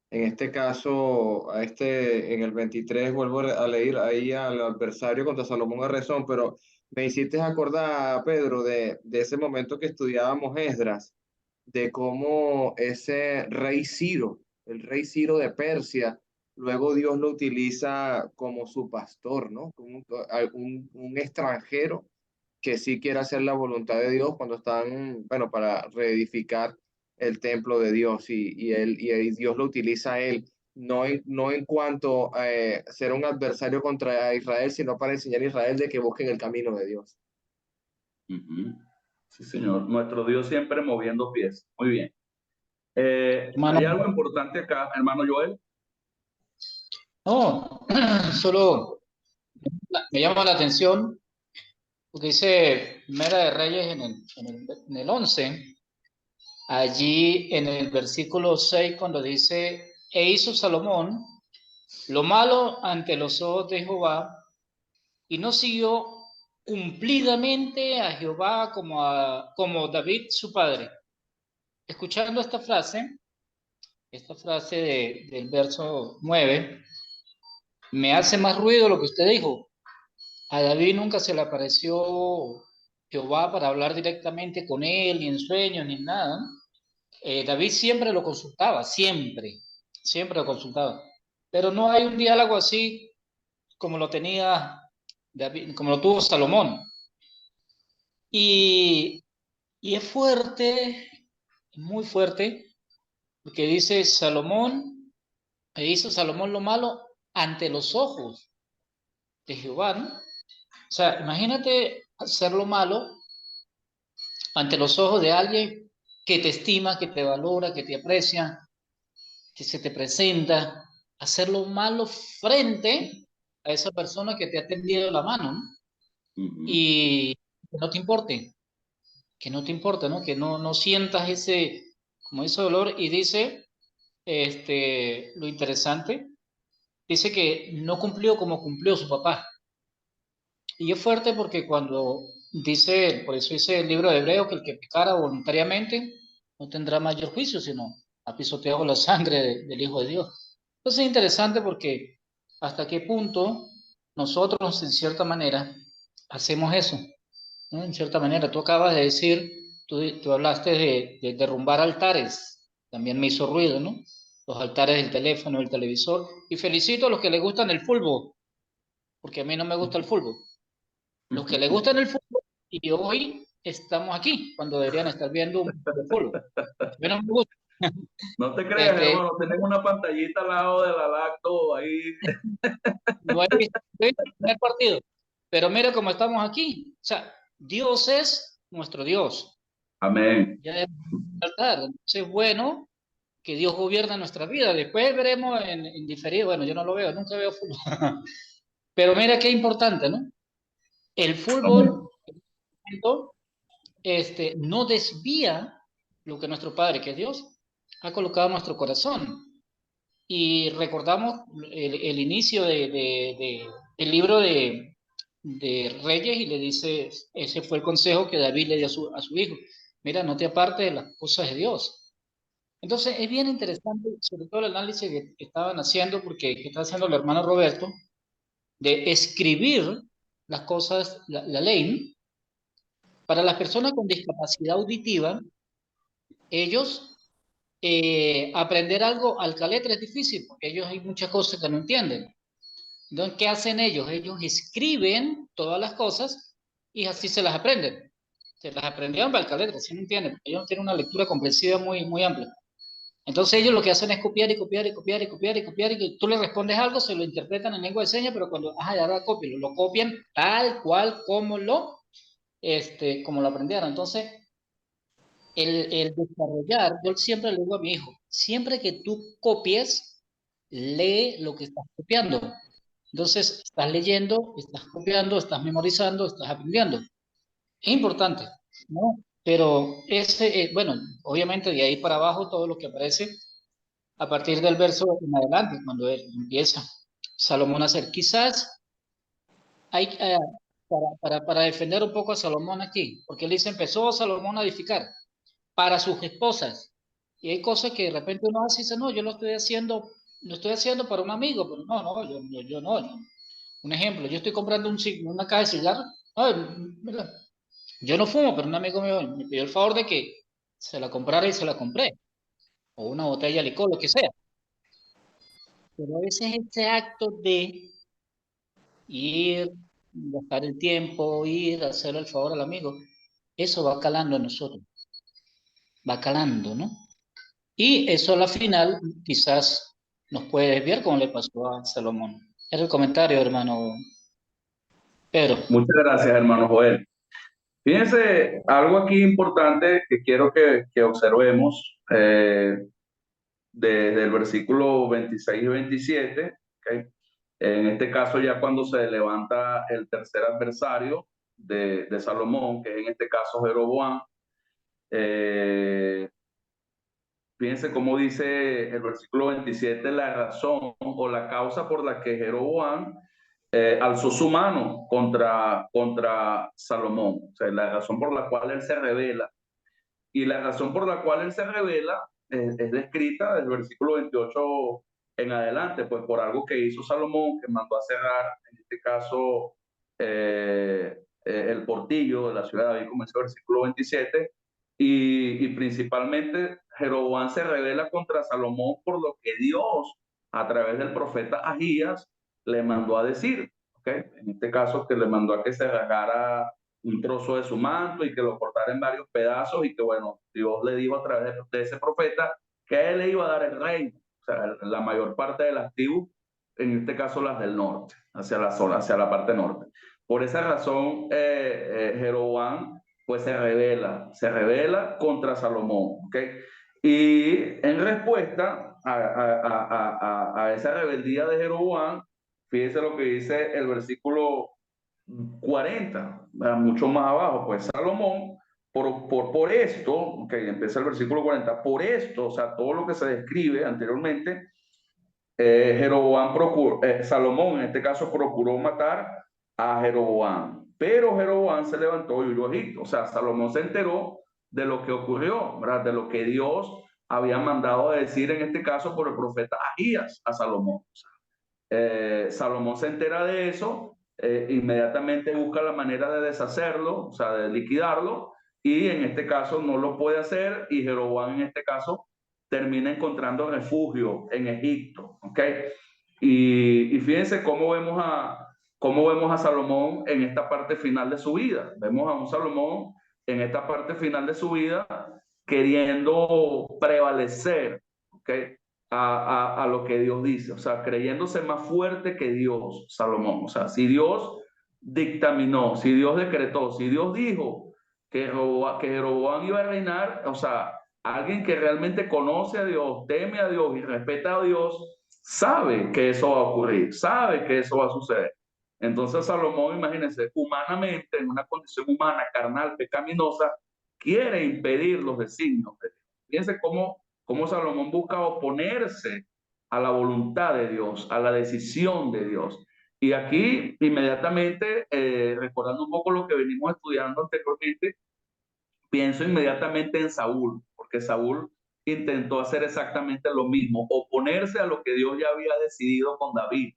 en este caso, en el 23 vuelvo a leer ahí al adversario contra Salomón a Rezón, pero me hiciste acordar, Pedro, de ese momento que estudiábamos Esdras, de cómo ese rey Ciro, el rey Ciro de Persia, luego Dios lo utiliza como su pastor, ¿no? Como un extranjero que sí quiere hacer la voluntad de Dios cuando están, bueno, para reedificar el templo de Dios y Dios lo utiliza a él, no en cuanto a ser un adversario contra Israel, sino para enseñar a Israel de que busquen el camino de Dios. Ujú. Sí, señor. Nuestro Dios siempre moviendo pies. Muy bien. Hermano, Hay algo importante acá, hermano Joel. no, solo me llama la atención porque dice Primera de Reyes en el 11, allí en el versículo 6, cuando dice, e hizo Salomón lo malo ante los ojos de Jehová, y no siguió cumplidamente a Jehová como David su padre. Escuchando esta frase del verso 9, me hace más ruido lo que usted dijo. A David nunca se le apareció Jehová para hablar directamente con él, ni en sueños, ni en nada. David siempre lo consultaba, siempre lo consultaba. Pero no hay un diálogo así como lo tenía David, como lo tuvo Salomón. Y es fuerte, muy fuerte, porque dice Salomón, e hizo Salomón lo malo ante los ojos de Jehová, ¿no? O sea, imagínate hacer lo malo ante los ojos de alguien que te estima, que te valora, que te aprecia, que se te presenta, hacer lo malo frente a esa persona que te ha tendido la mano, ¿no? Y que no te importe, ¿no? Que no sientas como ese dolor. Y dice, lo interesante, dice que no cumplió como cumplió su papá. Y es fuerte porque cuando dice, por eso dice el libro de Hebreo, que el que pecara voluntariamente no tendrá mayor juicio, sino ha pisoteado la sangre del Hijo de Dios. Entonces es interesante porque hasta qué punto nosotros, en cierta manera, hacemos eso, ¿no? En cierta manera, tú acabas de decir, tú hablaste de derrumbar altares, también me hizo ruido, ¿no? Los altares del teléfono, del televisor, y felicito a los que les gustan el fútbol, porque a mí no me gusta el fútbol. Los que les gustan el fútbol, y hoy estamos aquí, cuando deberían estar viendo un fútbol. A mí no me gusta. No te creas, hermano, tenemos una pantallita al lado de la lacto ahí. No he visto el primer partido, pero mira cómo estamos aquí. O sea, Dios es nuestro Dios. Amén. Ya debemos saltar. Entonces es bueno que Dios gobierna nuestra vida. Después veremos en diferido. Bueno, yo no lo veo, nunca veo fútbol. Pero mira qué importante, ¿no? El fútbol no desvía lo que nuestro Padre, que es Dios, ha colocado en nuestro corazón. Y recordamos el inicio del libro de Reyes, y le dice, ese fue el consejo que David le dio a su hijo: mira, no te apartes de las cosas de Dios. Entonces, es bien interesante, sobre todo el análisis que estaban haciendo, porque que está haciendo el hermano Roberto, de escribir las cosas, la ley. Para las personas con discapacidad auditiva, ellos aprender algo al caletre es difícil, porque ellos hay muchas cosas que no entienden. Entonces, ¿qué hacen ellos? Ellos escriben todas las cosas y así se las aprenden. Se las aprendieron para el caletre, ¿sí me entienden? Ellos tienen una lectura comprensiva muy, muy amplia. Entonces ellos lo que hacen es copiar y copiar y copiar y copiar y copiar y que tú le respondes algo, se lo interpretan en lengua de señas, pero cuando, ya ahora copio, lo copian tal cual como lo aprendieron. Entonces, el desarrollar, yo siempre le digo a mi hijo, siempre que tú copies, lee lo que estás copiando. Entonces, estás leyendo, estás copiando, estás memorizando, estás aprendiendo. Es importante, ¿no? Pero bueno, obviamente de ahí para abajo todo lo que aparece a partir del verso en adelante, cuando él empieza Salomón a hacer. Quizás hay, para defender un poco a Salomón aquí, porque él dice, empezó Salomón a edificar para sus esposas. Y hay cosas que de repente uno hace y dice, no, yo lo estoy haciendo para un amigo, pero no, yo no. Un ejemplo, yo estoy comprando una caja de cigarros. Ay, mira, yo no fumo, pero un amigo mío me pidió el favor de que se la comprara y se la compré. O una botella de licor, lo que sea. Pero a veces ese acto de ir, gastar el tiempo, ir, hacerle el favor al amigo, eso va calando en nosotros. Va calando, ¿no? Y eso a la final quizás nos puede desviar como le pasó a Salomón. Era el comentario, hermano Pedro. Muchas gracias, hermano Joel. Fíjense, algo aquí importante que quiero que observemos desde el versículo 26 y 27, ¿okay? En este caso ya cuando se levanta el tercer adversario de Salomón, que es en este caso Jeroboam. Fíjense cómo dice el versículo 27, la razón o la causa por la que Jeroboam alzó su mano contra Salomón. O sea, la razón por la cual él se revela. Y la razón por la cual él se revela es descrita del versículo 28 en adelante, pues por algo que hizo Salomón, que mandó a cerrar, en este caso, el portillo de la ciudad de David, como dice el versículo 27, y principalmente Jeroboam se revela contra Salomón por lo que Dios, a través del profeta Ahías, le mandó a decir, ¿okay? En este caso, que le mandó a que se rasgara un trozo de su manto y que lo cortara en varios pedazos y que, bueno, Dios le dijo a través de ese profeta que a él le iba a dar el reino, o sea, la mayor parte de las tribus, en este caso las del norte, hacia la zona, hacia la parte norte. Por esa razón, Jeroboam pues se revela contra Salomón, ¿ok? Y en respuesta a esa rebeldía de Jeroboam, fíjese lo que dice el versículo 40, mucho más abajo, pues Salomón, por esto, ok, empieza el versículo 40, por esto, o sea, todo lo que se describe anteriormente, Salomón en este caso procuró matar a Jeroboam, pero Jeroboam se levantó y huyó a Egipto. O sea, Salomón se enteró de lo que ocurrió, ¿verdad? De lo que Dios había mandado a decir en este caso por el profeta Ahías a Salomón. O sea, Salomón se entera de eso, inmediatamente busca la manera de deshacerlo, o sea, de liquidarlo, y en este caso no lo puede hacer, y Jeroboam en este caso termina encontrando refugio en Egipto, ¿ok? Y fíjense cómo vemos a Salomón en esta parte final de su vida. Vemos a un Salomón en esta parte final de su vida queriendo prevalecer, ¿ok? A lo que Dios dice, o sea, creyéndose más fuerte que Dios, Salomón. O sea, si Dios dictaminó, si Dios decretó, si Dios dijo que Jeroboam iba a reinar, o sea, alguien que realmente conoce a Dios, teme a Dios y respeta a Dios, sabe que eso va a ocurrir, sabe que eso va a suceder. Entonces Salomón, imagínense, humanamente, en una condición humana, carnal, pecaminosa, quiere impedir los designios de Dios. Fíjense cómo Salomón busca oponerse a la voluntad de Dios, a la decisión de Dios. Y aquí, inmediatamente, recordando un poco lo que venimos estudiando anteriormente, pienso inmediatamente en Saúl, porque Saúl intentó hacer exactamente lo mismo, oponerse a lo que Dios ya había decidido con David,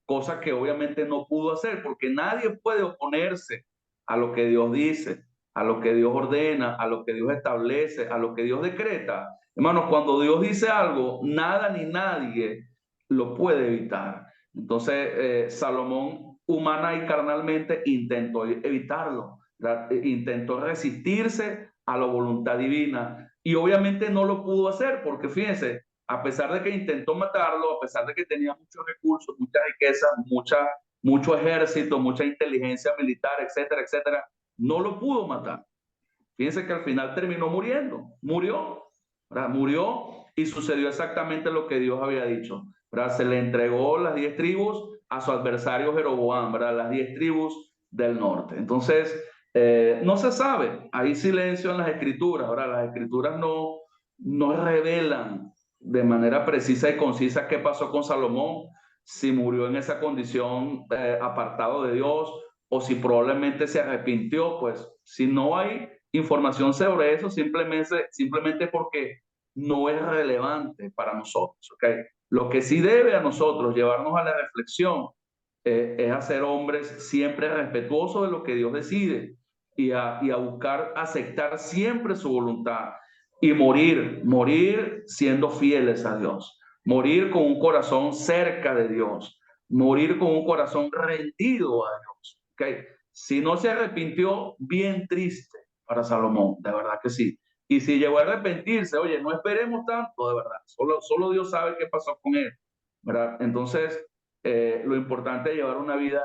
cosa que obviamente no pudo hacer, porque nadie puede oponerse a lo que Dios dice, a lo que Dios ordena, a lo que Dios establece, a lo que Dios decreta. Hermanos, cuando Dios dice algo, nada ni nadie lo puede evitar. Entonces, Salomón, humana y carnalmente, intentó evitarlo, intentó resistirse a la voluntad divina y obviamente no lo pudo hacer, porque fíjense, a pesar de que intentó matarlo, a pesar de que tenía muchos recursos, muchas riquezas, mucho ejército, mucha inteligencia militar, etcétera, etcétera, no lo pudo matar. Fíjense que al final terminó muriendo, murió, ¿verdad? Murió y sucedió exactamente lo que Dios había dicho, ¿verdad? Se le entregó las 10 tribus a su adversario Jeroboam, ¿verdad? Las 10 tribus del norte. Entonces, no se sabe, hay silencio en las escrituras, ¿verdad? Las escrituras no revelan de manera precisa y concisa qué pasó con Salomón, si murió en esa condición apartado de Dios o si probablemente se arrepintió. Pues si no hay información sobre eso, simplemente porque no es relevante para nosotros, ¿okay? Lo que sí debe a nosotros llevarnos a la reflexión es a ser hombres siempre respetuosos de lo que Dios decide y a buscar aceptar siempre su voluntad y morir siendo fieles a Dios, morir con un corazón cerca de Dios, morir con un corazón rendido a Dios. ¿Okay? Si no se arrepintió, bien triste para Salomón, de verdad que sí. Y si llegó a arrepentirse, oye, no esperemos tanto, de verdad. Solo Dios sabe qué pasó con él, ¿verdad? Entonces, lo importante es llevar una vida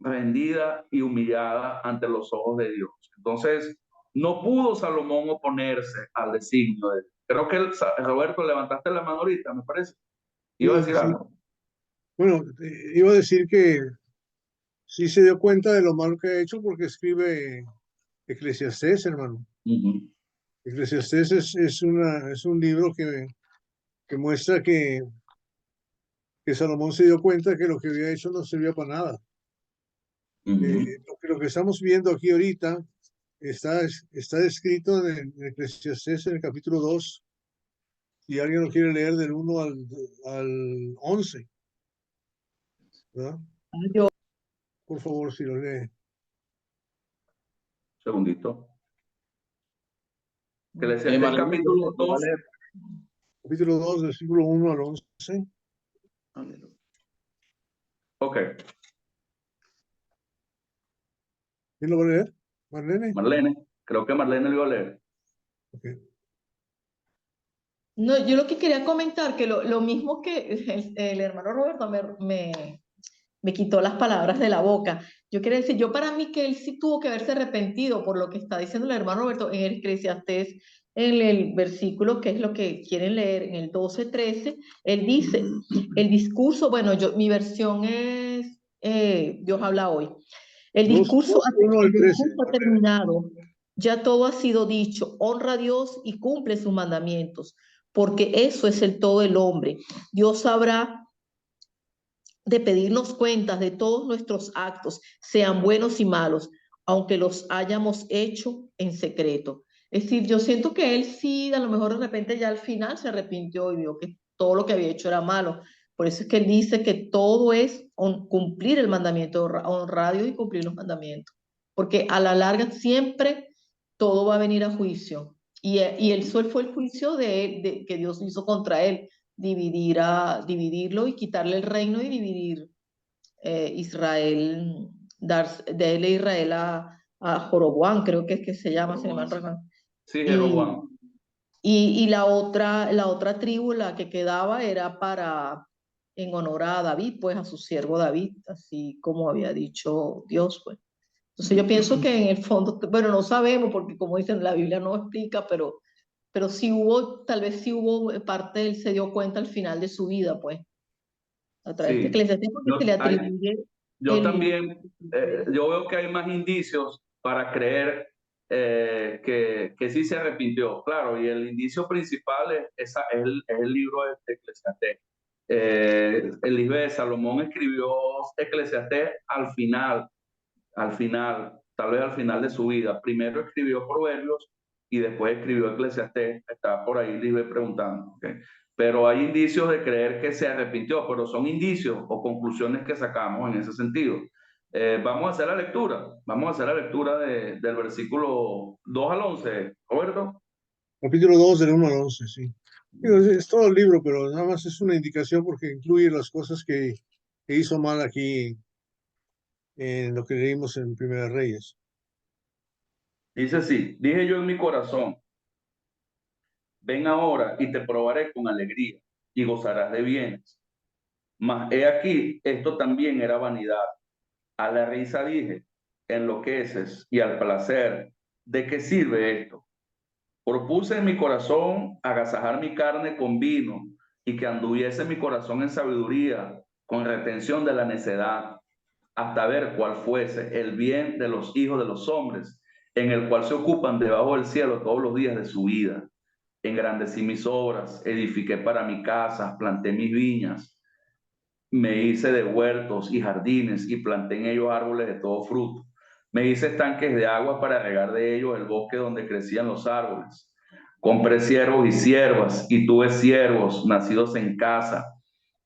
rendida y humillada ante los ojos de Dios. Entonces, no pudo Salomón oponerse al designio de Dios. Creo que Roberto, levantaste la mano ahorita, me parece. Iba a decir Sí. algo. Bueno, iba a decir que sí se dio cuenta de lo malo que ha hecho porque escribe Eclesiastés, hermano. Eclesiastés es un libro que muestra que Salomón se dio cuenta que lo que había hecho no servía para nada. Lo que estamos viendo aquí ahorita está descrito en Eclesiastés en el capítulo 2, si alguien lo quiere leer del 1 al 11, ¿verdad? Por favor, si lo lee. Segundito. Que le decía el capítulo 2. Capítulo 2, versículo 1 al 11. Ok. ¿Quién lo va a leer? ¿Marlene? Marlene. Creo que Marlene lo iba a leer. Okay. No, yo lo que quería comentar, que lo mismo que el hermano Roberto me quitó las palabras de la boca. Yo quería decir, yo para mí que él sí tuvo que haberse arrepentido por lo que está diciendo el hermano Roberto en el Eclesiastés, en el versículo que es lo que quieren leer, en el 12:13, él dice, el discurso, bueno, mi versión es, Dios habla hoy. El discurso ha terminado, ya todo ha sido dicho, honra a Dios y cumple sus mandamientos, porque eso es el todo del hombre. Dios sabrá de pedirnos cuentas de todos nuestros actos, sean buenos y malos, aunque los hayamos hecho en secreto. Es decir, yo siento que él sí, a lo mejor de repente ya al final se arrepintió y vio que todo lo que había hecho era malo. Por eso es que él dice que todo es cumplir el mandamiento, honrar a Dios y cumplir los mandamientos. Porque a la larga siempre todo va a venir a juicio. Y él fue el juicio que Dios hizo contra él, dividirlo y quitarle el reino y dividir Israel, darle Israel a Joroboam, creo que es que se llama, si no mal recuerdo. Sí, Jeroboam. Y la otra tribu, la que quedaba, era en honor a David, pues a su siervo David, así como había dicho Dios, pues. Entonces yo pienso que en el fondo, bueno, no sabemos, porque como dicen, la Biblia no explica, pero sí hubo, tal vez sí hubo parte, él se dio cuenta al final de su vida, pues, a través de Eclesiastés, porque se le atribuye. Yo también, yo veo que hay más indicios para creer que sí se arrepintió, claro, y el indicio principal es el libro de Eclesiastés. El libro de Salomón escribió Eclesiastés al final, tal vez al final de su vida. Primero escribió Proverbios y después escribió Eclesiastés, está por ahí libre preguntando, ¿okay? Pero hay indicios de creer que se arrepintió, pero son indicios o conclusiones que sacamos en ese sentido. Vamos a hacer la lectura, del versículo 2 al 11, Roberto. Capítulo 2 del 1 al 11, sí. Digo, es todo el libro, pero nada más es una indicación porque incluye las cosas que hizo mal aquí en lo que leímos en Primera Reyes. Dice así: dije yo en mi corazón, ven ahora y te probaré con alegría y gozarás de bienes. Mas he aquí, esto también era vanidad. A la risa dije, enloqueces, y al placer, ¿de qué sirve esto? Propuse en mi corazón agasajar mi carne con vino y que anduviese mi corazón en sabiduría, con retención de la necedad, hasta ver cuál fuese el bien de los hijos de los hombres, en el cual se ocupan debajo del cielo todos los días de su vida. Engrandecí mis obras, edifiqué para mi casa, planté mis viñas, me hice de huertos y jardines y planté en ellos árboles de todo fruto. Me hice estanques de agua para regar de ellos el bosque donde crecían los árboles. Compré siervos y siervas y tuve siervos nacidos en casa.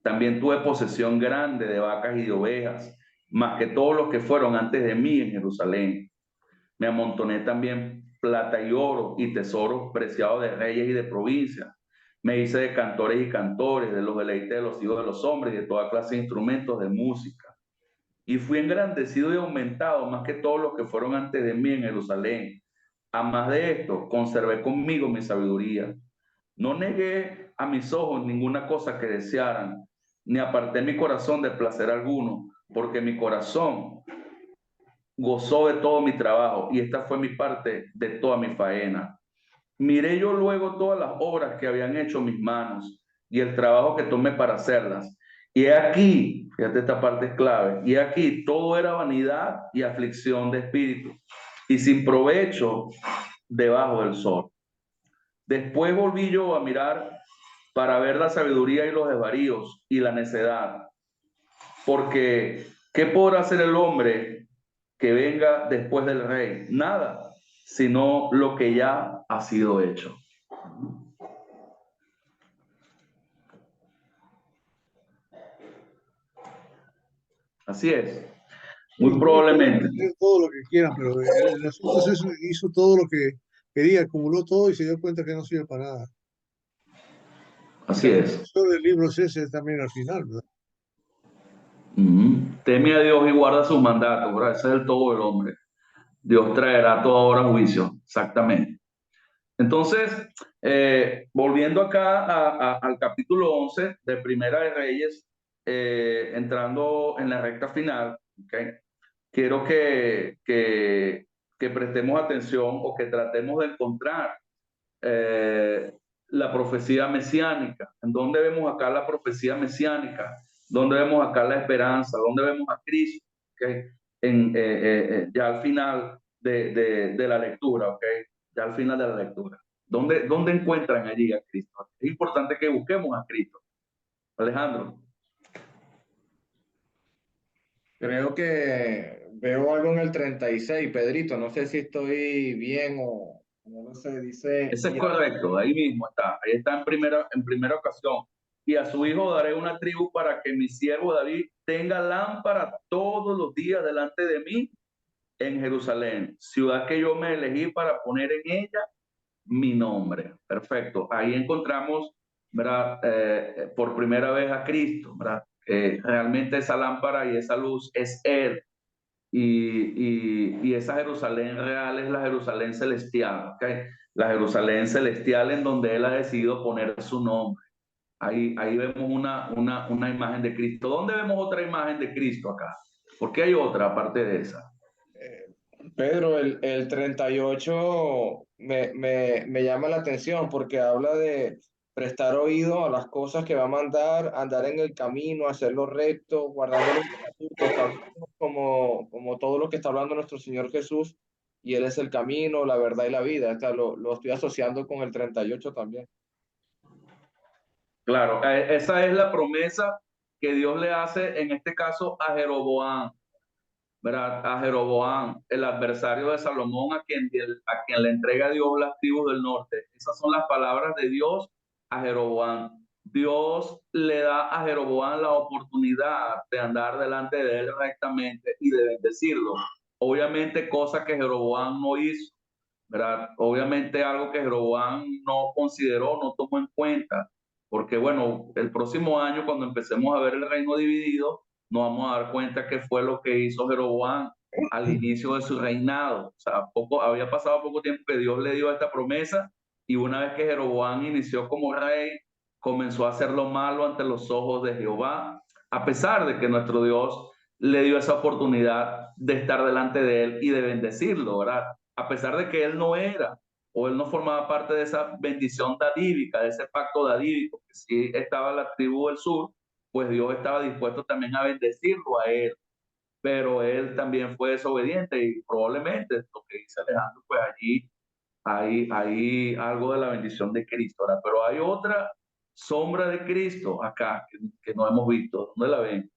También tuve posesión grande de vacas y de ovejas, más que todos los que fueron antes de mí en Jerusalén. Me amontoné también plata y oro y tesoros preciados de reyes y de provincias. Me hice de cantores y cantores, de los deleites de los hijos de los hombres y de toda clase de instrumentos de música. Y fui engrandecido y aumentado más que todos los que fueron antes de mí en Jerusalén. A más de esto, conservé conmigo mi sabiduría. No negué a mis ojos ninguna cosa que desearan, ni aparté mi corazón de placer alguno, porque mi corazón gozó de todo mi trabajo y esta fue mi parte de toda mi faena. Miré yo luego todas las obras que habían hecho mis manos y el trabajo que tomé para hacerlas. Y aquí, fíjate, esta parte es clave, y aquí todo era vanidad y aflicción de espíritu y sin provecho debajo del sol. Después volví yo a mirar para ver la sabiduría y los desvaríos y la necedad, porque ¿qué podrá hacer el hombre que venga después del rey? Nada, sino lo que ya ha sido hecho. Así es. Muy Sí, probablemente. pueden tener todo lo que quieran, pero el asunto es eso, hizo todo lo que quería, acumuló todo y se dio cuenta que no sirve para nada. Así La es. conclusión del libro es ese también al final, ¿verdad? Teme a Dios y guarda sus mandatos, ¿verdad? Ese es el todo del hombre. Dios traerá toda hora juicio, exactamente. Entonces, volviendo acá al capítulo 11 de Primera de Reyes, entrando en la recta final, ¿okay? Quiero que prestemos atención o que tratemos de encontrar la profecía mesiánica. ¿En dónde vemos acá la profecía mesiánica? ¿Dónde vemos acá la esperanza? ¿Dónde vemos a Cristo? ¿Okay? Ya al final de la lectura, ¿ok? Ya al final de la lectura. ¿Dónde encuentran allí a Cristo? Es importante que busquemos a Cristo. Alejandro. Creo que veo algo en el 36, Pedrito. No sé si estoy bien o no lo sé. Dice, Ese es correcto, ahí mismo está. Ahí está en primera ocasión. Y a su hijo daré una tribu para que mi siervo David tenga lámpara todos los días delante de mí en Jerusalén, ciudad que yo me elegí para poner en ella mi nombre. Perfecto. Ahí encontramos, ¿verdad? Por primera vez a Cristo, ¿verdad? Realmente esa lámpara y esa luz es Él. Y esa Jerusalén real es la Jerusalén celestial, ¿okay? La Jerusalén celestial en donde Él ha decidido poner su nombre. Ahí vemos una imagen de Cristo. ¿Dónde vemos otra imagen de Cristo acá? Porque hay otra aparte de esa. Pedro, el 38 me llama la atención porque habla de prestar oído a las cosas que va a mandar, andar en el camino, hacerlo recto, guardando los estatutos, caminos, como todo lo que está hablando nuestro Señor Jesús, y Él es el camino, la verdad y la vida. Lo estoy asociando con el 38 también. Claro, esa es la promesa que Dios le hace en este caso a Jeroboam. ¿verdad? A Jeroboam, el adversario de Salomón, a quien le entrega Dios las tribus del norte. Esas son las palabras de Dios a Jeroboam. Dios le da a Jeroboam la oportunidad de andar delante de él rectamente y de bendecirlo. Obviamente, cosa que Jeroboam no hizo, ¿verdad? Obviamente algo que Jeroboam no consideró, no tomó en cuenta, porque bueno, el próximo año cuando empecemos a ver el reino dividido, nos vamos a dar cuenta que fue lo que hizo Jeroboam al inicio de su reinado. O sea, había pasado poco tiempo que Dios le dio esta promesa, y una vez que Jeroboam inició como rey, comenzó a hacer lo malo ante los ojos de Jehová, a pesar de que nuestro Dios le dio esa oportunidad de estar delante de él y de bendecirlo, ¿verdad? A pesar de que él no era o él no formaba parte de esa bendición davídica, de ese pacto davídico, que sí estaba la tribu del sur, pues Dios estaba dispuesto también a bendecirlo a él, pero él también fue desobediente, y probablemente lo que dice Alejandro, pues allí hay algo de la bendición de Cristo, ¿verdad? Pero hay otra sombra de Cristo acá que no hemos visto. ¿Dónde la ven?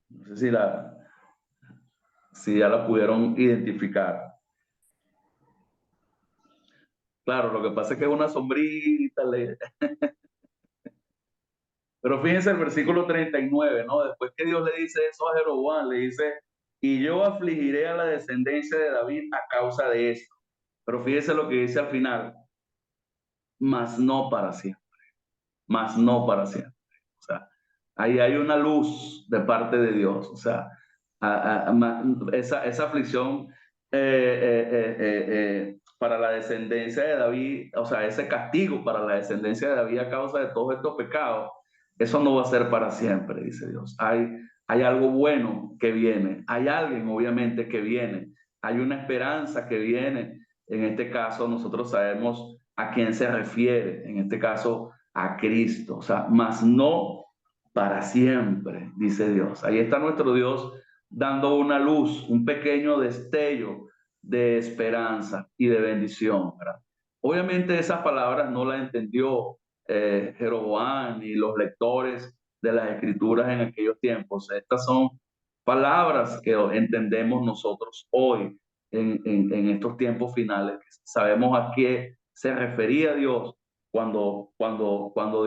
No sé si ya la pudieron identificar. Claro, lo que pasa es que es una sombrita. Pero fíjense el versículo 39, ¿no? Después que Dios le dice eso a Jeroboam, le dice, y yo afligiré a la descendencia de David a causa de esto. Pero fíjense lo que dice al final, mas no para siempre, mas no para siempre. O sea, ahí hay una luz de parte de Dios. O sea, esa aflicción para la descendencia de David, o sea, ese castigo para la descendencia de David a causa de todos estos pecados, eso no va a ser para siempre, dice Dios. Hay algo bueno que viene, hay alguien obviamente que viene, hay una esperanza que viene. En este caso nosotros sabemos a quién se refiere, en este caso a Cristo, o sea, mas no para siempre, dice Dios. Ahí está nuestro Dios dando una luz, un pequeño destello de esperanza y de bendición, ¿verdad? Obviamente esas palabras no las entendió Jeroboam y los lectores de las escrituras en aquellos tiempos. Estas son palabras que entendemos nosotros hoy en estos tiempos finales. Sabemos a qué se refería Dios cuando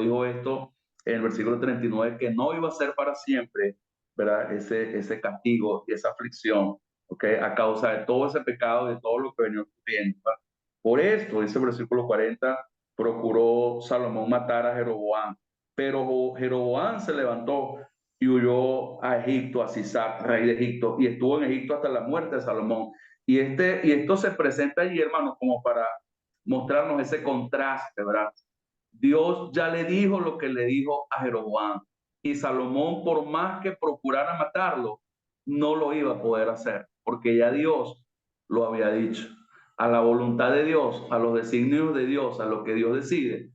dijo esto en el versículo 39, que no iba a ser para siempre, ¿verdad? Ese castigo y esa aflicción, ¿ok? A causa de todo ese pecado y de todo lo que venía ocurriendo, ¿verdad? Por esto, dice el versículo 40, procuró Salomón matar a Jeroboam, pero Jeroboam se levantó y huyó a Egipto, a Sisac, rey de Egipto, y estuvo en Egipto hasta la muerte de Salomón. Y esto se presenta allí, hermanos, como para mostrarnos ese contraste, ¿verdad? Dios ya le dijo lo que le dijo a Jeroboam, y Salomón, por más que procurara matarlo, no lo iba a poder hacer, porque ya Dios lo había dicho. A la voluntad de Dios, a los designios de Dios, a lo que Dios decide,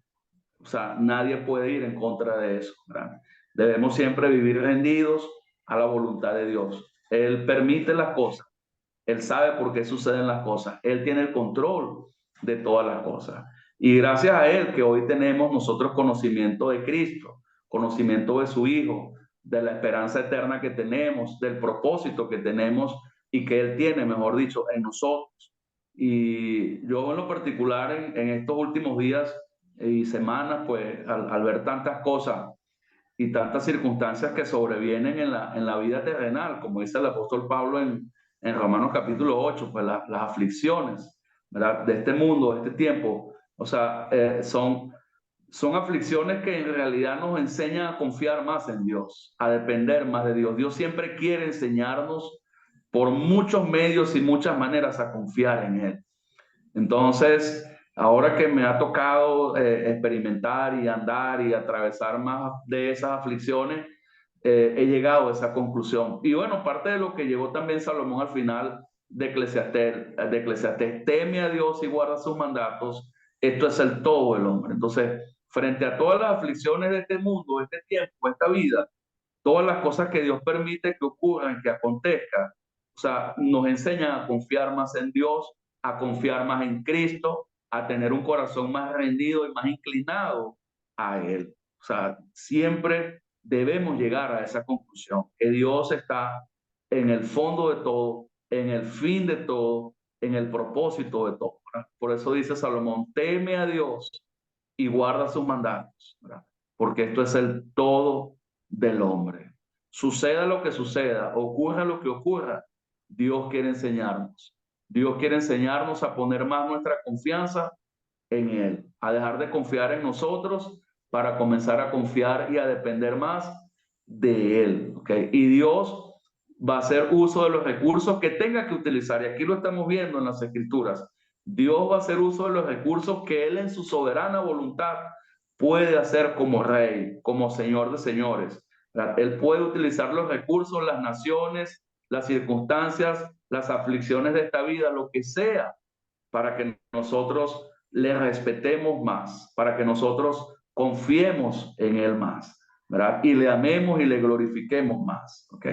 o sea, nadie puede ir en contra de eso, ¿verdad? Debemos siempre vivir rendidos a la voluntad de Dios. Él permite las cosas, Él sabe por qué suceden las cosas, Él tiene el control de todas las cosas. Y gracias a Él que hoy tenemos nosotros conocimiento de Cristo, conocimiento de su Hijo, de la esperanza eterna que tenemos, del propósito que tenemos y que Él tiene, mejor dicho, en nosotros. Y yo en lo particular en estos últimos días y semanas, pues al ver tantas cosas y tantas circunstancias que sobrevienen en la vida terrenal, como dice el apóstol Pablo en Romanos capítulo 8, pues las aflicciones, ¿verdad? De este mundo, de este tiempo, o sea, son aflicciones que en realidad nos enseñan a confiar más en Dios, a depender más de Dios. Dios siempre quiere enseñarnos por muchos medios y muchas maneras a confiar en Él. Entonces, ahora que me ha tocado experimentar y andar y atravesar más de esas aflicciones, he llegado a esa conclusión. Y bueno, parte de lo que llegó también Salomón al final de Eclesiastés, teme a Dios y guarda sus mandatos, esto es el todo del hombre. Entonces, frente a todas las aflicciones de este mundo, de este tiempo, de esta vida, todas las cosas que Dios permite que ocurran, que acontezcan, o sea, nos enseñan a confiar más en Dios, a confiar más en Cristo, a tener un corazón más rendido y más inclinado a Él. O sea, siempre debemos llegar a esa conclusión, que Dios está en el fondo de todo, en el fin de todo, en el propósito de todo, ¿verdad? Por eso dice Salomón, teme a Dios y guarda sus mandatos, ¿verdad? Porque esto es el todo del hombre. Suceda lo que suceda, ocurra lo que ocurra, Dios quiere enseñarnos. Dios quiere enseñarnos a poner más nuestra confianza en Él, a dejar de confiar en nosotros para comenzar a confiar y a depender más de Él, ¿ok? Y Dios va a hacer uso de los recursos que tenga que utilizar, y aquí lo estamos viendo en las Escrituras. Dios va a hacer uso de los recursos que Él en su soberana voluntad puede hacer como Rey, como Señor de señores. Él puede utilizar los recursos, las naciones, las circunstancias, las aflicciones de esta vida, lo que sea, para que nosotros le respetemos más, para que nosotros confiemos en Él más, ¿verdad? Y le amemos y le glorifiquemos más, ¿ok?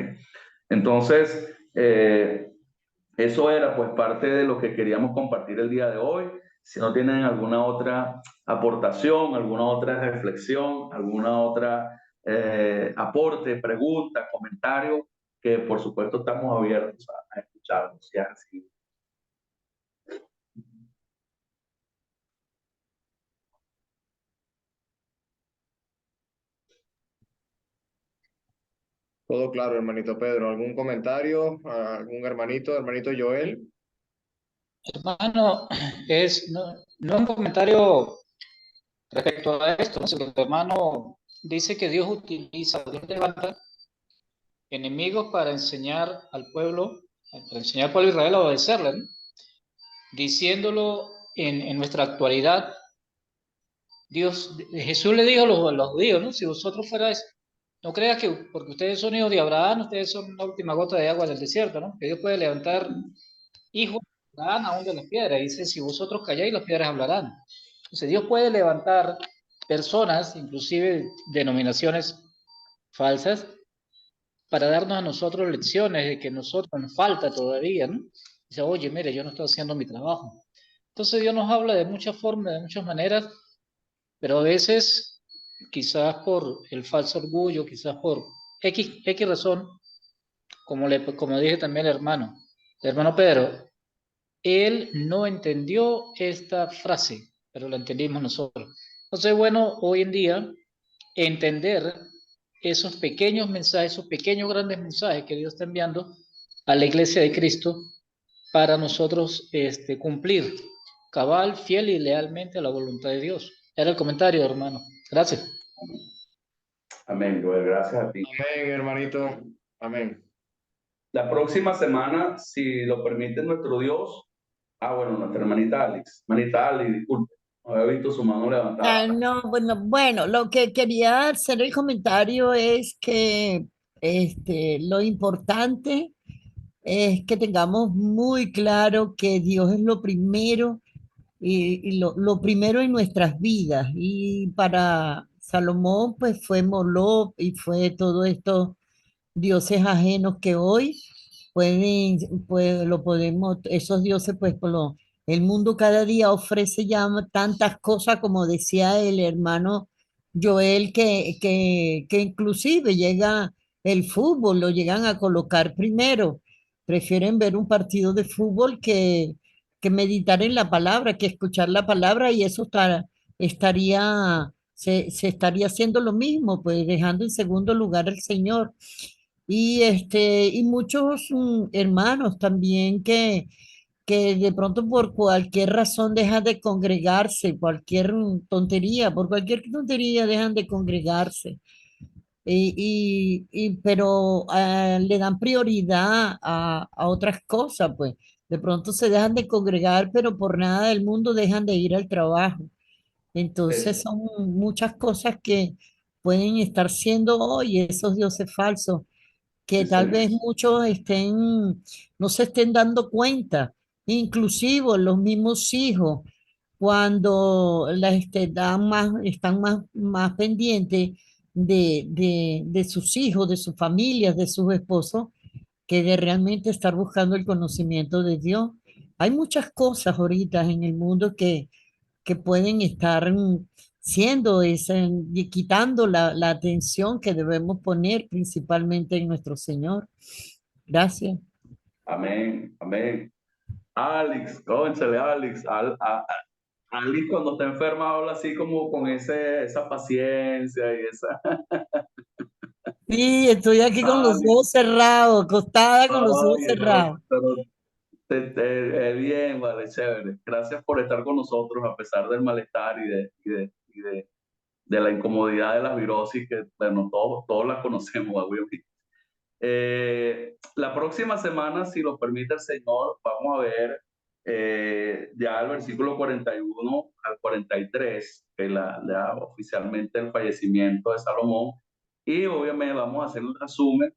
Entonces, eso era pues parte de lo que queríamos compartir el día de hoy. Si no tienen alguna otra aportación, alguna otra reflexión, alguna otra aporte, pregunta, comentario, que por supuesto estamos abiertos a escucharnos y a recibir. Todo claro, hermanito Pedro. ¿Algún comentario? ¿Algún hermanito Joel? Hermano, no un comentario respecto a esto, ¿no? Si el hermano dice que Dios levanta enemigos para enseñar al pueblo de Israel a obedecerle, ¿no? Diciéndolo en nuestra actualidad, Jesús le dijo a los judíos, ¿no? Si vosotros fuerais, no creas que porque ustedes son hijos de Abraham, ustedes son la última gota de agua del desierto, ¿no? Que Dios puede levantar hijos de Abraham aún de las piedras. Dice, si vosotros calláis, las piedras hablarán. Entonces Dios puede levantar personas, inclusive denominaciones falsas, para darnos a nosotros lecciones de que nosotros nos falta todavía, ¿no? Dice, oye, mire, yo no estoy haciendo mi trabajo. Entonces Dios nos habla de muchas formas, de muchas maneras, pero a veces, quizás por el falso orgullo, quizás por X razón, como dije también el hermano Pedro, él no entendió esta frase, pero la entendimos nosotros. Entonces, bueno, hoy en día, entender esos pequeños mensajes, esos pequeños grandes mensajes que Dios está enviando a la iglesia de Cristo para nosotros cumplir cabal, fiel y lealmente a la voluntad de Dios. Era el comentario, hermano. Gracias. Amén, Joel, gracias a ti. Amén, hermanito. Amén. La próxima semana, si lo permite nuestro Dios, bueno, nuestra hermanita Alex. Hermanita Alex, disculpe, no había visto su mano levantada. No, bueno, lo que quería hacer el comentario es que lo importante es que tengamos muy claro que Dios es lo primero y lo primero en nuestras vidas. Y para Salomón, pues fue Moloc y fue todo esto dioses ajenos que hoy pueden, pues lo podemos, esos dioses, pues el mundo cada día ofrece ya tantas cosas, como decía el hermano Joel, que inclusive llega el fútbol, lo llegan a colocar primero. Prefieren ver un partido de fútbol que meditar en la palabra, que escuchar la palabra, y eso se estaría haciendo lo mismo, pues dejando en segundo lugar al Señor. Y muchos hermanos también que de pronto por cualquier razón dejan de congregarse, por cualquier tontería dejan de congregarse. Pero le dan prioridad a otras cosas, pues. De pronto se dejan de congregar, pero por nada del mundo dejan de ir al trabajo. Entonces Sí, son muchas cosas que pueden estar siendo hoy esos dioses falsos que sí, tal vez sí. muchos no se estén dando cuenta, inclusive los mismos hijos, cuando están más pendientes de sus hijos, de sus familias, de sus esposos, que de realmente estar buscando el conocimiento de Dios. Hay muchas cosas ahorita en el mundo que pueden estar siendo esa, y quitando la atención que debemos poner principalmente en nuestro Señor. Gracias. Amén, amén. Alex, cónchale, Alex. Alex cuando está enferma habla así como con esa paciencia y esa... Sí, estoy aquí con los Alex, ojos cerrados, acostada con los ojos ay, no, cerrados. pero bien, vale, chévere. Gracias por estar con nosotros a pesar del malestar y de la incomodidad de la virosis que, bueno, todos la conocemos, obviamente. La próxima semana, si lo permite el Señor, vamos a ver ya el versículo 41 al 43, que da oficialmente el fallecimiento de Salomón. Y obviamente vamos a hacer un resumen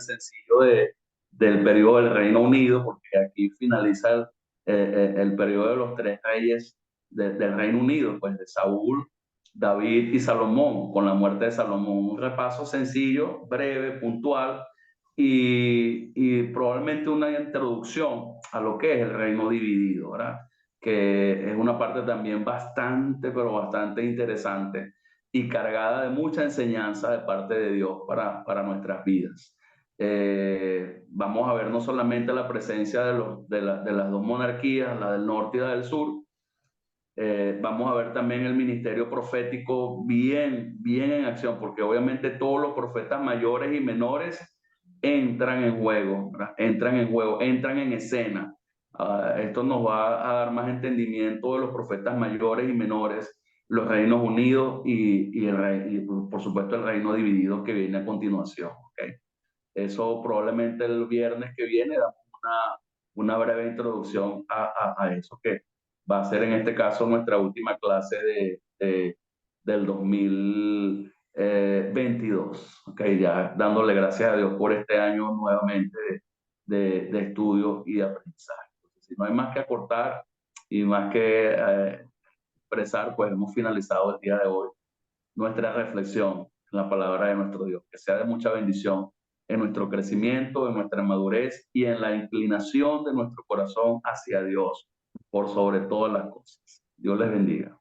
sencillo del periodo del Reino Unido, porque aquí finaliza el periodo de los tres reyes del Reino Unido, pues de Saúl, David y Salomón, con la muerte de Salomón. Un repaso sencillo, breve, puntual y probablemente una introducción a lo que es el reino dividido, ¿verdad? Que es una parte también bastante, pero bastante interesante y cargada de mucha enseñanza de parte de Dios para nuestras vidas. Vamos a ver no solamente la presencia de las dos monarquías, la del norte y la del sur. Vamos a ver también el ministerio profético bien en acción, porque obviamente todos los profetas mayores y menores entran en juego, ¿verdad? Entran en escena. Esto nos va a dar más entendimiento de los profetas mayores y menores, los reinos unidos y por supuesto el reino dividido que viene a continuación. ¿Okay? Eso probablemente el viernes que viene damos una breve introducción a eso que va a ser en este caso nuestra última clase del 2022. Okay, ya dándole gracias a Dios por este año nuevamente de estudio y de aprendizaje. Entonces, si no hay más que acortar y más que expresar, pues hemos finalizado el día de hoy nuestra reflexión en la palabra de nuestro Dios. Que sea de mucha bendición en nuestro crecimiento, en nuestra madurez y en la inclinación de nuestro corazón hacia Dios por sobre todas las cosas. Dios les bendiga.